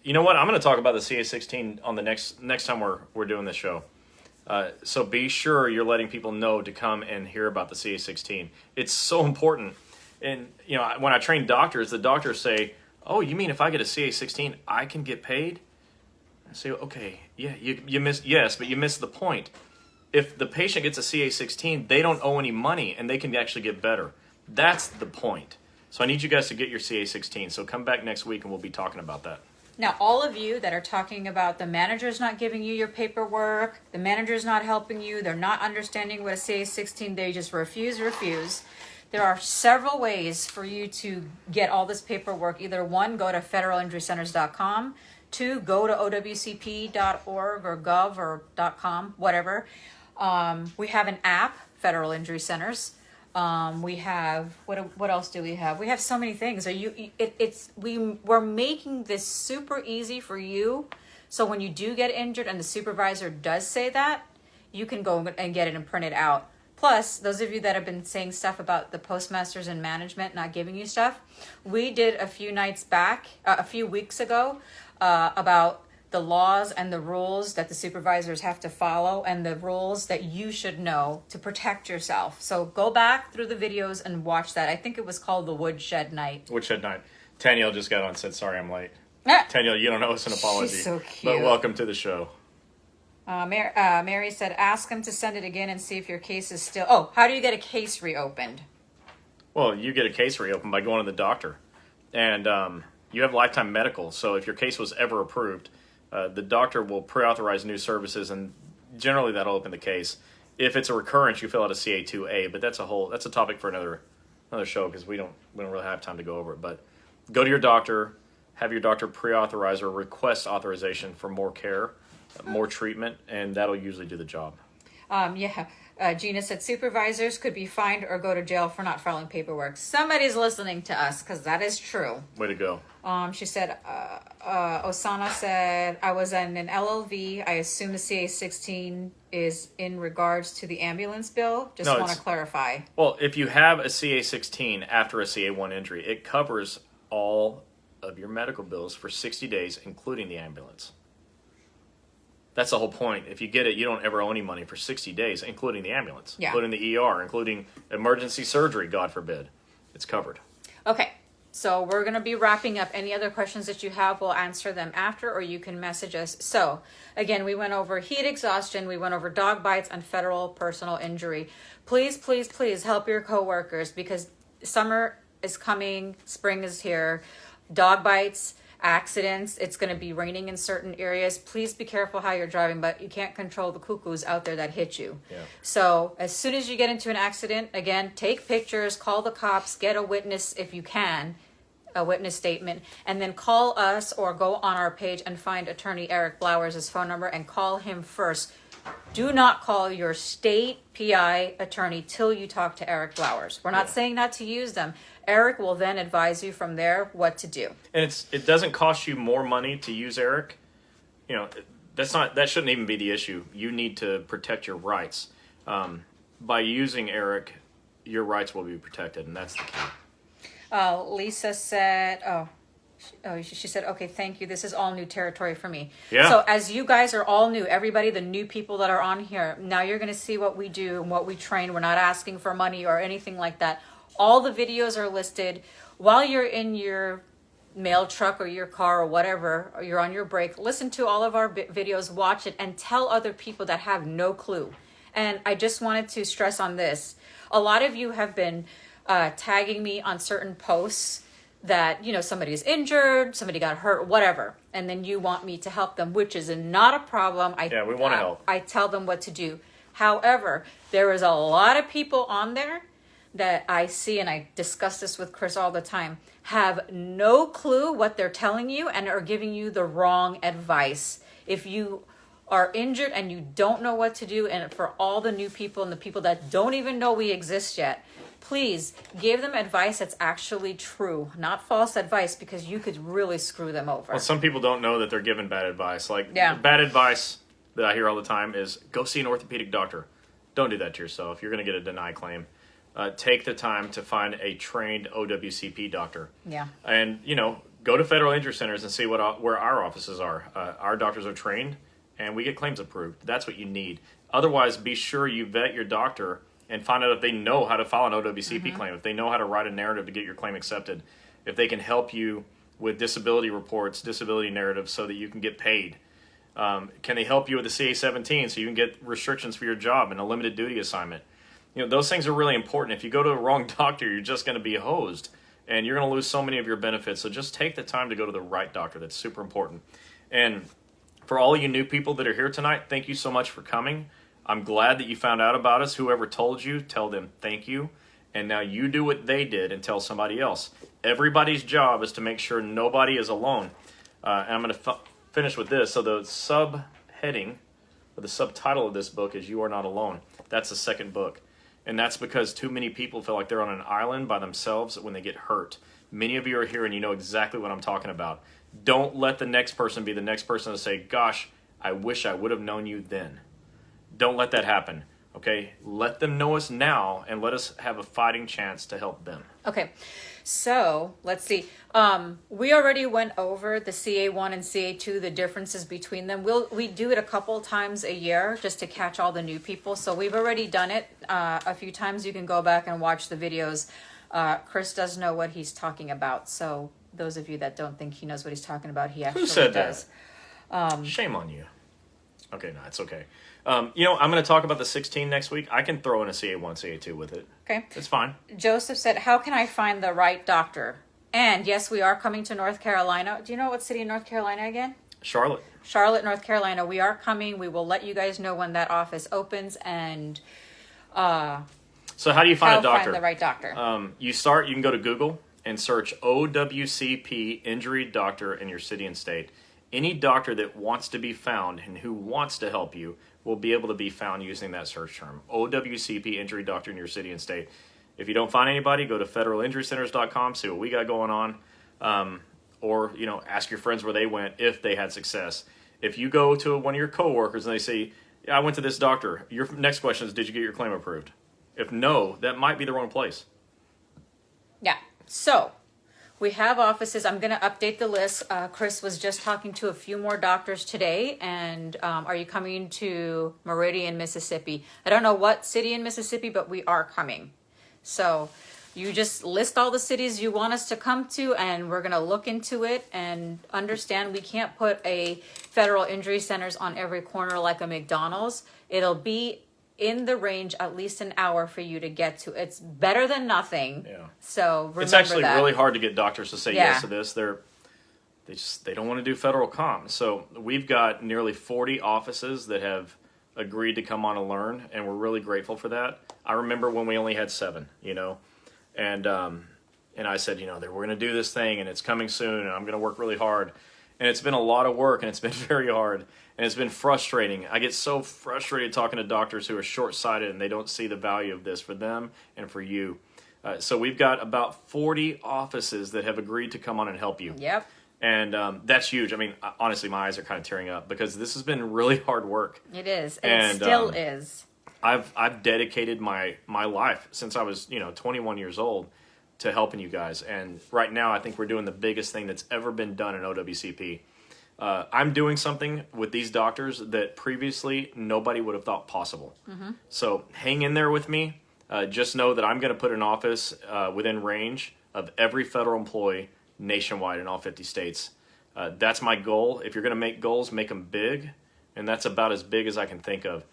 You know what? I'm going to talk about the CA-16 on the next time we're doing this show. So be sure you're letting people know to come and hear about the CA-16. It's so important. And when I train doctors, the doctors say, oh, you mean if I get a CA-16, I can get paid? I say, okay, yeah, you missed, yes, but you missed the point. If the patient gets a CA-16, they don't owe any money, and they can actually get better. That's the point. So I need you guys to get your CA-16. So come back next week, and we'll be talking about that. Now, all of you that are talking about the manager's not giving you your paperwork, the manager's not helping you, they're not understanding what a CA-16, they just refuse. There are several ways for you to get all this paperwork. Either one, go to federalinjurycenters.com. Two, go to OWCP.org or gov or .com, whatever. We have an app federal injury centers. We have what else do we have? We have so many things. We're making this super easy for you. So when you do get injured and the supervisor does say that, you can go and get it and print it out. Plus, those of you that have been saying stuff about the postmasters and management not giving you stuff, we did a few weeks ago, about the laws and the rules that the supervisors have to follow and the rules that you should know to protect yourself. So go back through the videos and watch that. I think it was called the Woodshed Night. Woodshed Night. Tanielle just got on and said, sorry, I'm late. Ah. Tanielle, you don't owe us an apology. She's so cute. But welcome to the show. Mary said, ask him to send it again and see if your case is still... Oh, how do you get a case reopened? Well, you get a case reopened by going to the doctor. And you have lifetime medical. So if your case was ever approved, the doctor will pre-authorize new services, and generally that'll open the case. If it's a recurrence, you fill out a CA2A, but that's a topic for another show, because we don't really have time to go over it. But go to your doctor, have your doctor pre-authorize or request authorization for more care, more treatment, and that'll usually do the job. Gina said supervisors could be fined or go to jail for not filing paperwork. Somebody's listening to us, because that is true. Way to go. She said, Osana said, I was in an LLV. I assume the CA-16 is in regards to the ambulance bill. Just want to clarify. Well, if you have a CA-16 after a CA-1 injury, it covers all of your medical bills for 60 days, including the ambulance. That's the whole point. If you get it, you don't ever owe any money for 60 days, including the ambulance, including the ER, including emergency surgery, God forbid. It's covered. Okay, so we're going to be wrapping up. Any other questions that you have, we'll answer them after, or you can message us. So, again, we went over heat exhaustion, we went over dog bites, and federal personal injury. Please, please, please help your coworkers, because summer is coming, spring is here. Dog bites, accidents, it's going to be raining in certain areas. Please be careful how you're driving, but you can't control the cuckoos out there that hit you. Yeah. So as soon as you get into an accident, again, take pictures, call the cops, get a witness if you can, a witness statement, and then call us or go on our page and find attorney Eric Blowers' phone number and call him first. Do not call your state PI attorney till you talk to Eric Blowers. We're not saying not to use them. Eric will then advise you from there what to do. And it doesn't cost you more money to use Eric. You know, that shouldn't even be the issue. You need to protect your rights. By using Eric, your rights will be protected, and that's the key. Lisa said, she said, okay, thank you. This is all new territory for me. Yeah. So as you guys are all new, everybody, the new people that are on here, now you're going to see what we do and what we train. We're not asking for money or anything like that. All the videos are listed. While you're in your mail truck or your car or whatever, or you're on your break, listen to all of our videos, watch it, and tell other people that have no clue. And I just wanted to stress on this. A lot of you have been tagging me on certain posts that, you know, somebody is injured, somebody got hurt, whatever, and then you want me to help them, which is not a problem. We want to help. I tell them what to do. However, there is a lot of people on there that I see, and I discuss this with Chris all the time, have no clue what they're telling you and are giving you the wrong advice. If you are injured and you don't know what to do, and for all the new people and the people that don't even know we exist yet, please give them advice that's actually true, not false advice, because you could really screw them over. Well, some people don't know that they're given bad advice. Bad advice that I hear all the time is go see an orthopedic doctor. Don't do that to yourself. You're going to get a deny claim. Take the time to find a trained OWCP doctor. Yeah. And, you know, go to federal injury centers and see where our offices are. Our doctors are trained, and we get claims approved. That's what you need. Otherwise, be sure you vet your doctor and find out if they know how to file an OWCP claim, if they know how to write a narrative to get your claim accepted, if they can help you with disability reports, disability narratives so that you can get paid. Can they help you with the CA-17 so you can get restrictions for your job and a limited duty assignment? You know, those things are really important. If you go to the wrong doctor, you're just going to be hosed, and you're going to lose so many of your benefits. So just take the time to go to the right doctor. That's super important. And for all you new people that are here tonight, thank you so much for coming. I'm glad that you found out about us. Whoever told you, tell them thank you. And now you do what they did and tell somebody else. Everybody's job is to make sure nobody is alone. And I'm going to finish with this. So the subheading, or the subtitle of this book is You Are Not Alone. That's the second book. And that's because too many people feel like they're on an island by themselves when they get hurt. Many of you are here and you know exactly what I'm talking about. Don't let the next person be the next person to say, gosh, I wish I would have known you then. Don't let that happen. Okay? Let them know us now and let us have a fighting chance to help them. Okay. So let's see. We already went over the CA1 and CA2, the differences between them. We do it a couple times a year just to catch all the new people. So we've already done it a few times. You can go back and watch the videos. Chris does know what he's talking about. So those of you that don't think he knows what he's talking about, he actually Who said does. that? Shame on you. Okay, no, it's okay. I'm going to talk about the 16 next week. I can throw in a CA1, CA2 with it. Okay. It's fine. Joseph said, how can I find the right doctor? And yes, we are coming to North Carolina. Do you know what city in North Carolina again? Charlotte. Charlotte, North Carolina. We are coming. We will let you guys know when that office opens and So how do you find a doctor? Find the right doctor. You can go to Google and search OWCP injury doctor in your city and state. Any doctor that wants to be found and who wants to help you will be able to be found using that search term. OWCP injury doctor in your city and state. If you don't find anybody, go to federalinjurycenters.com, see what we got going on. Or, ask your friends where they went if they had success. If you go to one of your coworkers and they say, yeah, I went to this doctor, your next question is, did you get your claim approved? If no, that might be the wrong place. Yeah. So we have offices. I'm going to update the list. Chris was just talking to a few more doctors today. And are you coming to Meridian, Mississippi? I don't know what city in Mississippi, but we are coming. So you just list all the cities you want us to come to, and we're going to look into it and understand we can't put a federal injury centers on every corner like a McDonald's. It'll be in the range at least an hour for you to get to. It's better than nothing. Yeah. So remember it's actually that. really hard to get doctors to say Yeah. yes to this. They don't want to do federal comp. So we've got nearly 40 offices that have agreed to come on and learn, and we're really grateful for that. I remember when we only had 7, and I said, we're going to do this thing, and it's coming soon, and I'm going to work really hard. And it's been a lot of work, and it's been very hard, and it's been frustrating. I get so frustrated talking to doctors who are short-sighted, and they don't see the value of this for them and for you. So we've got about 40 offices that have agreed to come on and help you. Yep. And that's huge. I mean, honestly, my eyes are kind of tearing up because this has been really hard work. It is. And it still is. I've dedicated my life since I was 21 years old to helping you guys, and right now I think we're doing the biggest thing that's ever been done in OWCP. I'm doing something with these doctors that previously nobody would have thought possible. Mm-hmm. So hang in there with me. Just know that I'm going to put an office within range of every federal employee nationwide in all 50 states. That's my goal. If you're going to make goals, make them big, and that's about as big as I can think of.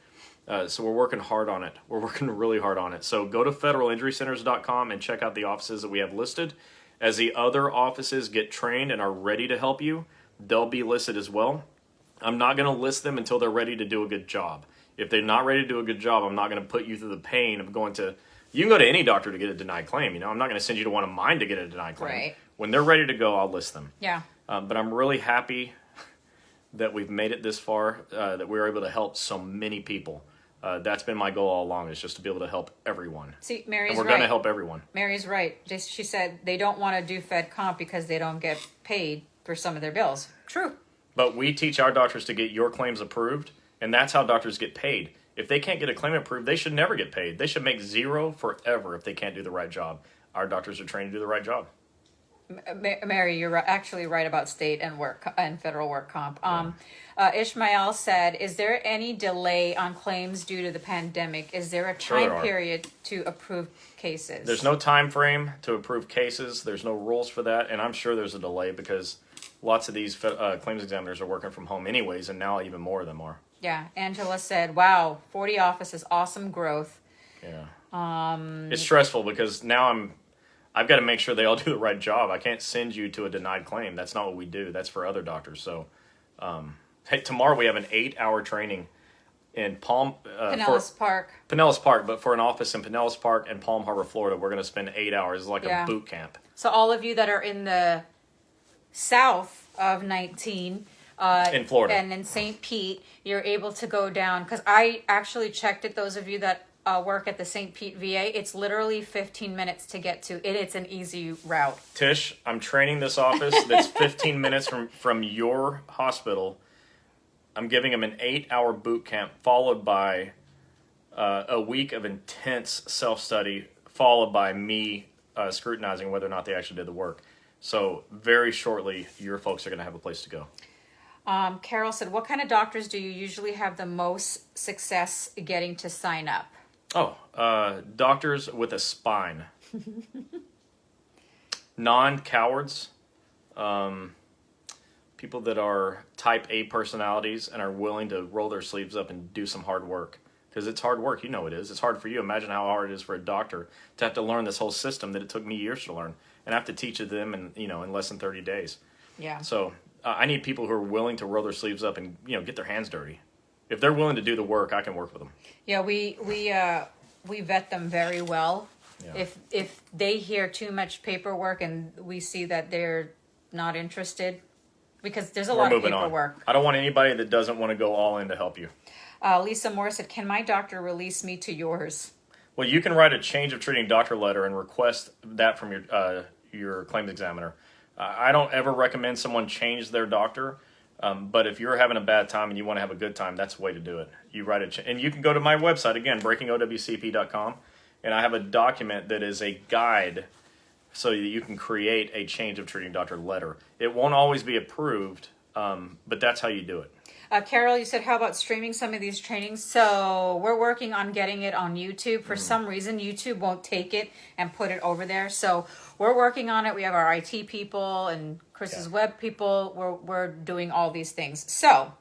So we're working hard on it. We're working really hard on it. So go to federalinjurycenters.com and check out the offices that we have listed. As the other offices get trained and are ready to help you, they'll be listed as well. I'm not going to list them until they're ready to do a good job. If they're not ready to do a good job, I'm not going to put you through the pain of going to... You can go to any doctor to get a denied claim. I'm not going to send you to one of mine to get a denied claim. Right. When they're ready to go, I'll list them. Yeah. But I'm really happy that we've made it this far, that we're able to help so many people. That's been my goal all along, is just to be able to help everyone. See, Mary's right. And we're going to help everyone. Mary's right. She said they don't want to do Fed comp because they don't get paid for some of their bills. True. But we teach our doctors to get your claims approved, and that's how doctors get paid. If they can't get a claim approved, they should never get paid. They should make zero forever if they can't do the right job. Our doctors are trained to do the right job. Mary, you're actually right about state and work and federal work comp. Ishmael said, is there any delay on claims due to the pandemic? Is there a time period to approve cases? There's no time frame to approve cases. There's no rules for that, and I'm sure there's a delay because lots of these claims examiners are working from home anyways, and now even more of them are. Yeah, Angela said, wow, 40 offices, awesome growth. Yeah. It's stressful because now I've got to make sure they all do the right job. I can't send you to a denied claim. That's not what we do. That's for other doctors. So, hey, tomorrow we have an 8-hour training in Pinellas Park. Pinellas Park, but for an office in Pinellas Park and Palm Harbor, Florida, we're going to spend 8 hours. It's like a boot camp. So all of you that are in the south of 19... in Florida. And in St. Pete, you're able to go down, because I actually checked it, those of you that work at the St. Pete VA. It's literally 15 minutes to get to it. It's an easy route. Tish, I'm training this office that's 15 minutes from your hospital. I'm giving them an 8-hour boot camp followed by a week of intense self-study followed by me scrutinizing whether or not they actually did the work. So very shortly, your folks are going to have a place to go. Carol said, what kind of doctors do you usually have the most success getting to sign up? Oh, doctors with a spine. Non-cowards. People that are type A personalities and are willing to roll their sleeves up and do some hard work. Because it's hard work, you know it is. It's hard for you. Imagine how hard it is for a doctor to have to learn this whole system that it took me years to learn. And I have to teach it to them in less than 30 days. Yeah. So I need people who are willing to roll their sleeves up and get their hands dirty. If they're willing to do the work, I can work with them. Yeah, we vet them very well. Yeah. If they hear too much paperwork and we see that they're not interested, because there's a lot of paperwork. I don't want anybody that doesn't want to go all in to help you. Lisa Moore said, can my doctor release me to yours? Well, you can write a change of treating doctor letter and request that from your claims examiner. I don't ever recommend someone change their doctor, but if you're having a bad time and you want to have a good time, that's the way to do it. You write and you can go to my website, again, breakingowcp.com, and I have a document that is a guide so that you can create a change of treating doctor letter. It won't always be approved, but that's how you do it. Carol, you said, how about streaming some of these trainings? So we're working on getting it on YouTube. For some reason, YouTube won't take it and put it over there. So we're working on it. We have our IT people and Chris's web people. We're doing all these things. So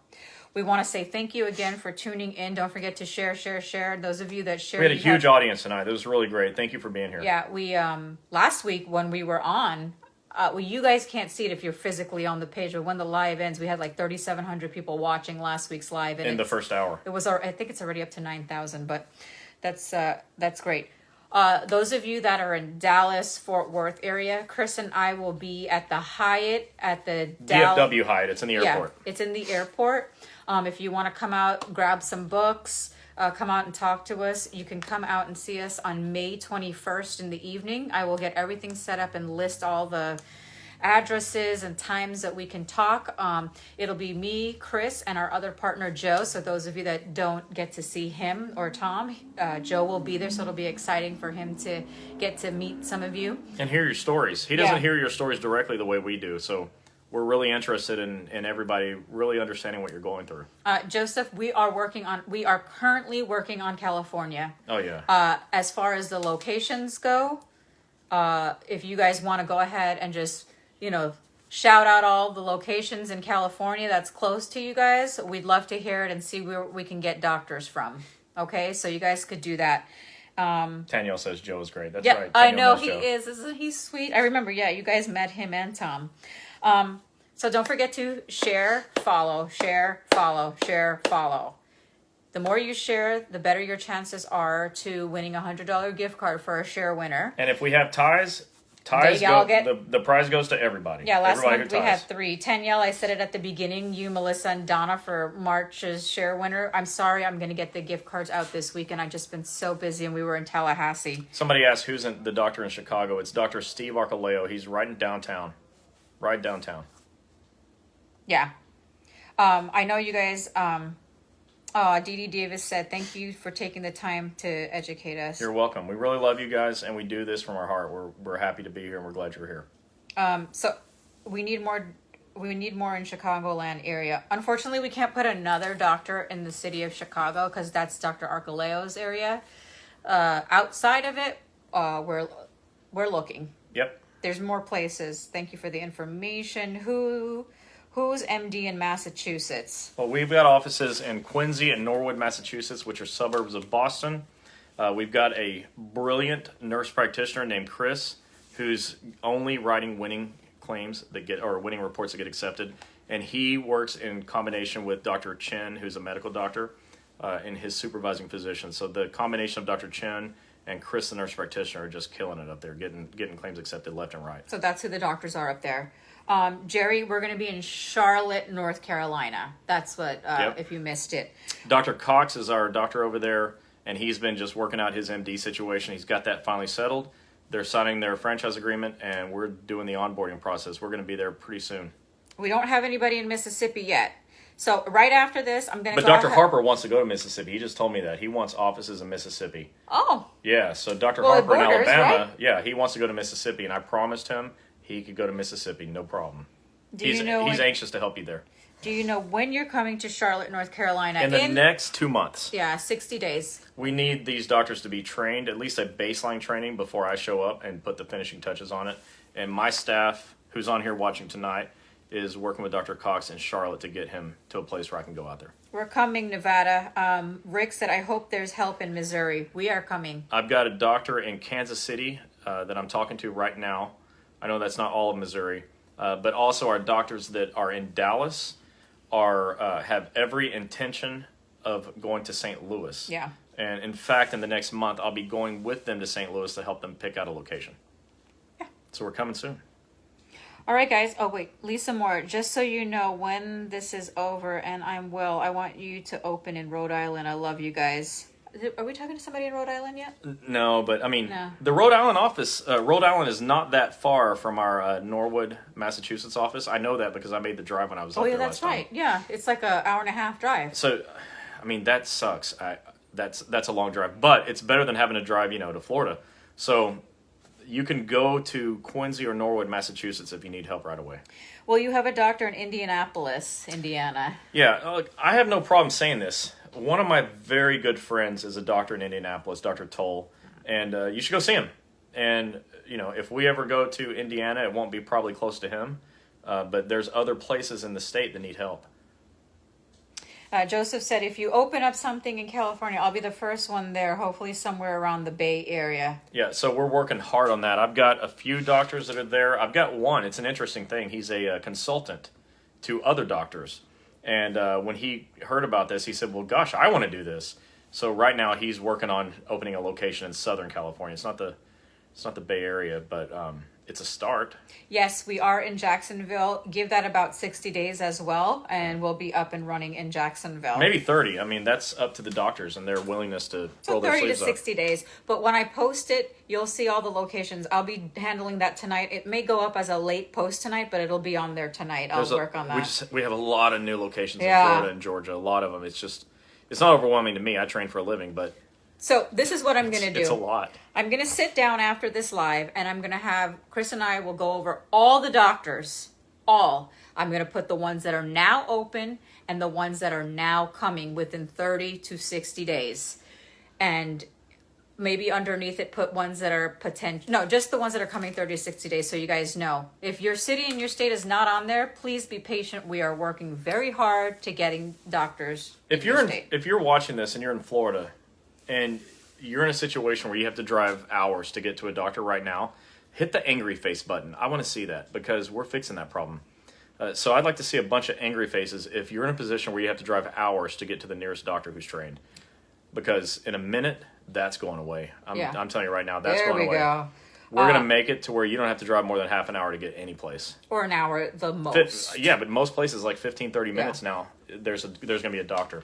we want to say thank you again for tuning in. Don't forget to share. Those of you that shared. We had a huge audience tonight. It was really great. Thank you for being here. Yeah, we last week when we were on, well, you guys can't see it if you're physically on the page, but when the live ends, we had like 3,700 people watching last week's live. And in the first hour. It was, I think it's already up to 9,000, but that's great. Those of you that are in Dallas, Fort Worth area, Chris and I will be at the Hyatt at the DFW Hyatt. It's in the airport. Yeah, it's in the airport. If you want to come out, grab some books, come out and talk to us, you can come out and see us on May 21st in the evening. I will get everything set up and list all the addresses and times that we can talk. It'll be me, Chris, and our other partner, Joe. So those of you that don't get to see him or Tom, Joe will be there. So it'll be exciting for him to get to meet some of you. And hear your stories. He doesn't hear your stories directly the way we do. So we're really interested in everybody really understanding what you're going through. Joseph, we are currently working on California. Oh, yeah. As far as the locations go, if you guys want to go ahead and just, shout out all the locations in California that's close to you guys, we'd love to hear it and see where we can get doctors from. Okay, so you guys could do that. Danielle says Joe is great. That's right. I know he is. Isn't he sweet? I remember, you guys met him and Tom. So don't forget to share, follow. The more you share, the better your chances are to winning a $100 gift card for a share winner. And if we have ties the prize goes to everybody. Yeah, last month we had 3. Danielle, I said it at the beginning. You, Melissa, and Donna for March's share winner. I'm sorry, I'm going to get the gift cards out this week, and I've just been so busy, and we were in Tallahassee. Somebody asked who's the doctor in Chicago. It's Dr. Steve Archuleo. He's right in downtown. Right downtown. Yeah. I know you guys... Dee Dee Davis said, thank you for taking the time to educate us. You're welcome. We really love you guys, and we do this from our heart. We're happy to be here, and we're glad you're here. So we need more in Chicagoland area. Unfortunately, we can't put another doctor in the city of Chicago because that's Dr. Archuleo's area. Outside of it, we're looking. Yep. There's more places. Thank you for the information. Who's MD in Massachusetts? Well, we've got offices in Quincy and Norwood, Massachusetts, which are suburbs of Boston. We've got a brilliant nurse practitioner named Chris, who's only writing winning claims winning reports that get accepted. And he works in combination with Dr. Chen, who's a medical doctor, and his supervising physician. So the combination of Dr. Chen and Chris, the nurse practitioner, are just killing it up there, getting claims accepted left and right. So that's who the doctors are up there. Jerry, we're going to be in Charlotte, North Carolina. That's what, if you missed it. Dr. Cox is our doctor over there, and he's been just working out his MD situation. He's got that finally settled. They're signing their franchise agreement, and we're doing the onboarding process. We're going to be there pretty soon. We don't have anybody in Mississippi yet. So right after this, I'm going to But go Dr. Harper wants to go to Mississippi. He just told me that. He wants offices in Mississippi. Oh. Yeah, so Dr. Well, Harper in borders, Alabama, right? yeah, he wants to go to Mississippi, and I promised him he could go to Mississippi, no problem. He's anxious to help you there. Do you know when you're coming to Charlotte, North Carolina? In the next 2 months. Yeah, 60 days. We need these doctors to be trained, at least a baseline training before I show up and put the finishing touches on it. And my staff, who's on here watching tonight, is working with Dr. Cox in Charlotte to get him to a place where I can go out there. We're coming, Nevada. Rick said, I hope there's help in Missouri. We are coming. I've got a doctor in Kansas City that I'm talking to right now. I know that's not all of Missouri, but also our doctors that are in Dallas have every intention of going to St. Louis. Yeah. And in fact, in the next month, I'll be going with them to St. Louis to help them pick out a location. Yeah. So we're coming soon. All right, guys. Oh, wait. Lisa Moore, just so you know, when this is over and I'm well, I want you to open in Rhode Island. I love you guys. Are we talking to somebody in Rhode Island yet? No, but I mean, No. The Rhode Island office, Rhode Island is not that far from our Norwood, Massachusetts office. I know that because I made the drive when I was up there last time. Right. Yeah, it's like an hour and a half drive. So, I mean, that sucks. That's a long drive, but it's better than having to drive, to Florida. So you can go to Quincy or Norwood, Massachusetts if you need help right away. Well, you have a doctor in Indianapolis, Indiana. Yeah, look, I have no problem saying this. One of my very good friends is a doctor in Indianapolis, Dr. Toll, and you should go see him. And, if we ever go to Indiana, it won't be probably close to him, but there's other places in the state that need help. Joseph said, if you open up something in California, I'll be the first one there, hopefully somewhere around the Bay Area. Yeah, so we're working hard on that. I've got a few doctors that are there. I've got one. It's an interesting thing. He's a consultant to other doctors. And when he heard about this, he said, well, gosh, I want to do this. So right now he's working on opening a location in Southern California. It's not the Bay Area, but it's a start. Yes, we are in Jacksonville. Give that about 60 days as well, and we'll be up and running in Jacksonville. Maybe 30. I mean, that's up to the doctors and their willingness to roll their 30 to sleeves up. 60 days. But when I post it, you'll see all the locations. I'll be handling that tonight. It may go up as a late post tonight, but it'll be on there tonight. I'll work on that. We have a lot of new locations in Florida and Georgia. A lot of them. It's not overwhelming to me. I train for a living, but so this is what I'm going to do. It's a lot. I'm going to sit down after this live, and I'm going to have Chris and I will go over all the doctors. All. I'm going to put the ones that are now open and the ones that are now coming within 30 to 60 days. And maybe underneath it put ones that are just the ones that are coming 30 to 60 days, so you guys know. If your city and your state is not on there, please be patient. We are working very hard to getting doctors If you're watching this and you're in Florida and you're in a situation where you have to drive hours to get to a doctor right now, hit the angry face button. I want to see that because we're fixing that problem. So I'd like to see a bunch of angry faces if you're in a position where you have to drive hours to get to the nearest doctor who's trained. Because in a minute, that's going away. I'm telling you right now, that's going away. Go. We're going to make it to where you don't have to drive more than half an hour to get any place. Or an hour, the most. Yeah, but most places like 15, 30 minutes now, there's going to be a doctor.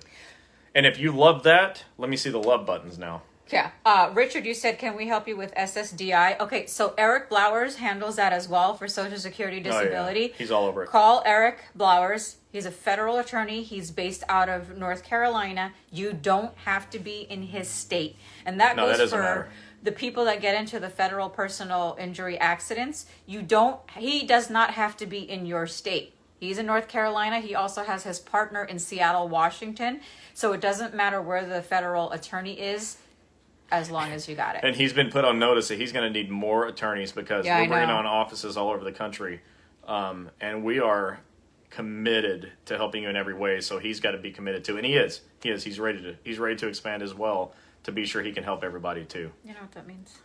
And if you love that, let me see the love buttons now. Yeah. Richard, you said, can we help you with SSDI? Okay, so Eric Blowers handles that as well for Social Security Disability. Oh, yeah. He's all over it. Call Eric Blowers. He's a federal attorney. He's based out of North Carolina. You don't have to be in his state. And that goes for the people that get into the federal personal injury accidents. He does not have to be in your state. He's in North Carolina. He also has his partner in Seattle, Washington. So it doesn't matter where the federal attorney is, as long as you got it. And he's been put on notice that he's going to need more attorneys because we're bringing on offices all over the country. And we are committed to helping you in every way. So he's got to be committed too. And he is. He's ready to expand as well to be sure he can help everybody too. You know what that means?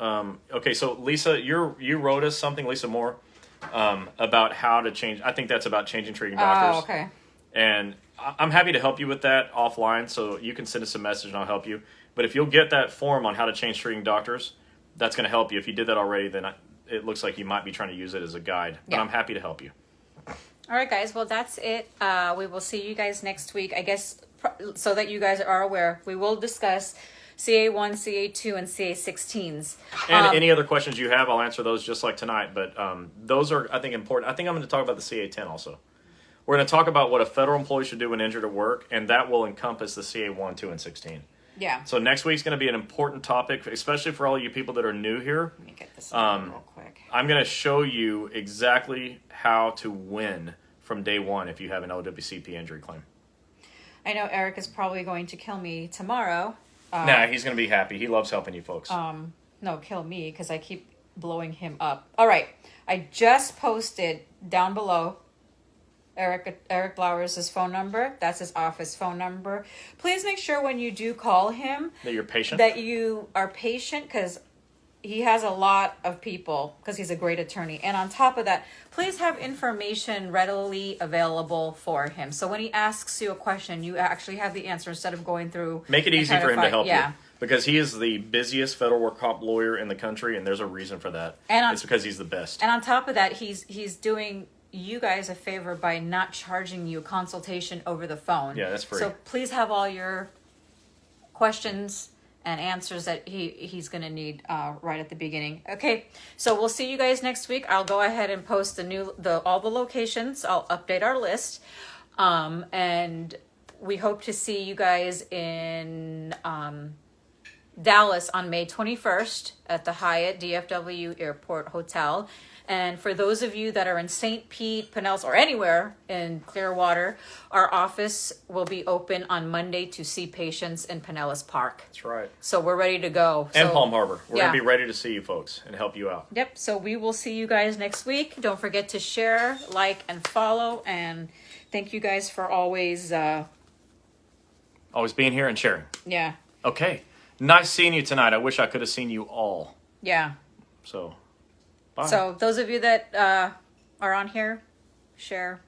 Okay, so Lisa, you wrote us something, Lisa Moore, about how to change. I think that's about changing treating doctors. Oh, okay. And I'm happy to help you with that offline, so you can send us a message and I'll help you. But if you'll get that form on how to change treating doctors, that's going to help you. If you did that already, then it looks like you might be trying to use it as a guide. But I'm happy to help you. All right, guys. Well, that's it. We will see you guys next week. I guess so that you guys are aware, we will discuss CA1, CA2, and CA16s. And any other questions you have, I'll answer those just like tonight. But those are, I think, important. I think I'm going to talk about the CA10 also. We're going to talk about what a federal employee should do when injured at work, and that will encompass the CA1, 2, and 16. Yeah. So next week's going to be an important topic, especially for all you people that are new here. Let me get this real quick. I'm going to show you exactly how to win from day one if you have an OWCP injury claim. I know Eric is probably going to kill me tomorrow. Nah, he's going to be happy. He loves helping you folks. No, kill me because I keep blowing him up. All right. I just posted down below Eric Blowers' phone number. That's his office phone number. Please make sure when you do call him That you're patient? That you are patient, because he has a lot of people, because he's a great attorney. And on top of that, please have information readily available for him. So when he asks you a question, you actually have the answer instead of going through. Make it easy for him to help you. Because he is the busiest federal work comp lawyer in the country, and there's a reason for that. It's because he's the best. And on top of that, he's doing you guys a favor by not charging you a consultation over the phone. Yeah, that's free. So please have all your questions and answers that he's going to need right at the beginning. Okay, so we'll see you guys next week. I'll go ahead and post all the locations. I'll update our list, and we hope to see you guys in Dallas on May 21st at the Hyatt DFW Airport Hotel. And for those of you that are in St. Pete, Pinellas, or anywhere in Clearwater, our office will be open on Monday to see patients in Pinellas Park. That's right. So we're ready to go. And Palm Harbor. We're going to be ready to see you folks and help you out. Yep. So we will see you guys next week. Don't forget to share, like, and follow. And thank you guys for always being here and sharing. Yeah. Okay. Nice seeing you tonight. I wish I could have seen you all. Yeah. So, bye. So those of you that are on here, share.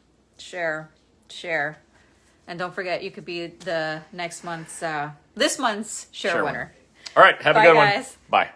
And don't forget, you could be the this month's share winner. All right. Have a Bye, good guys. one. Bye.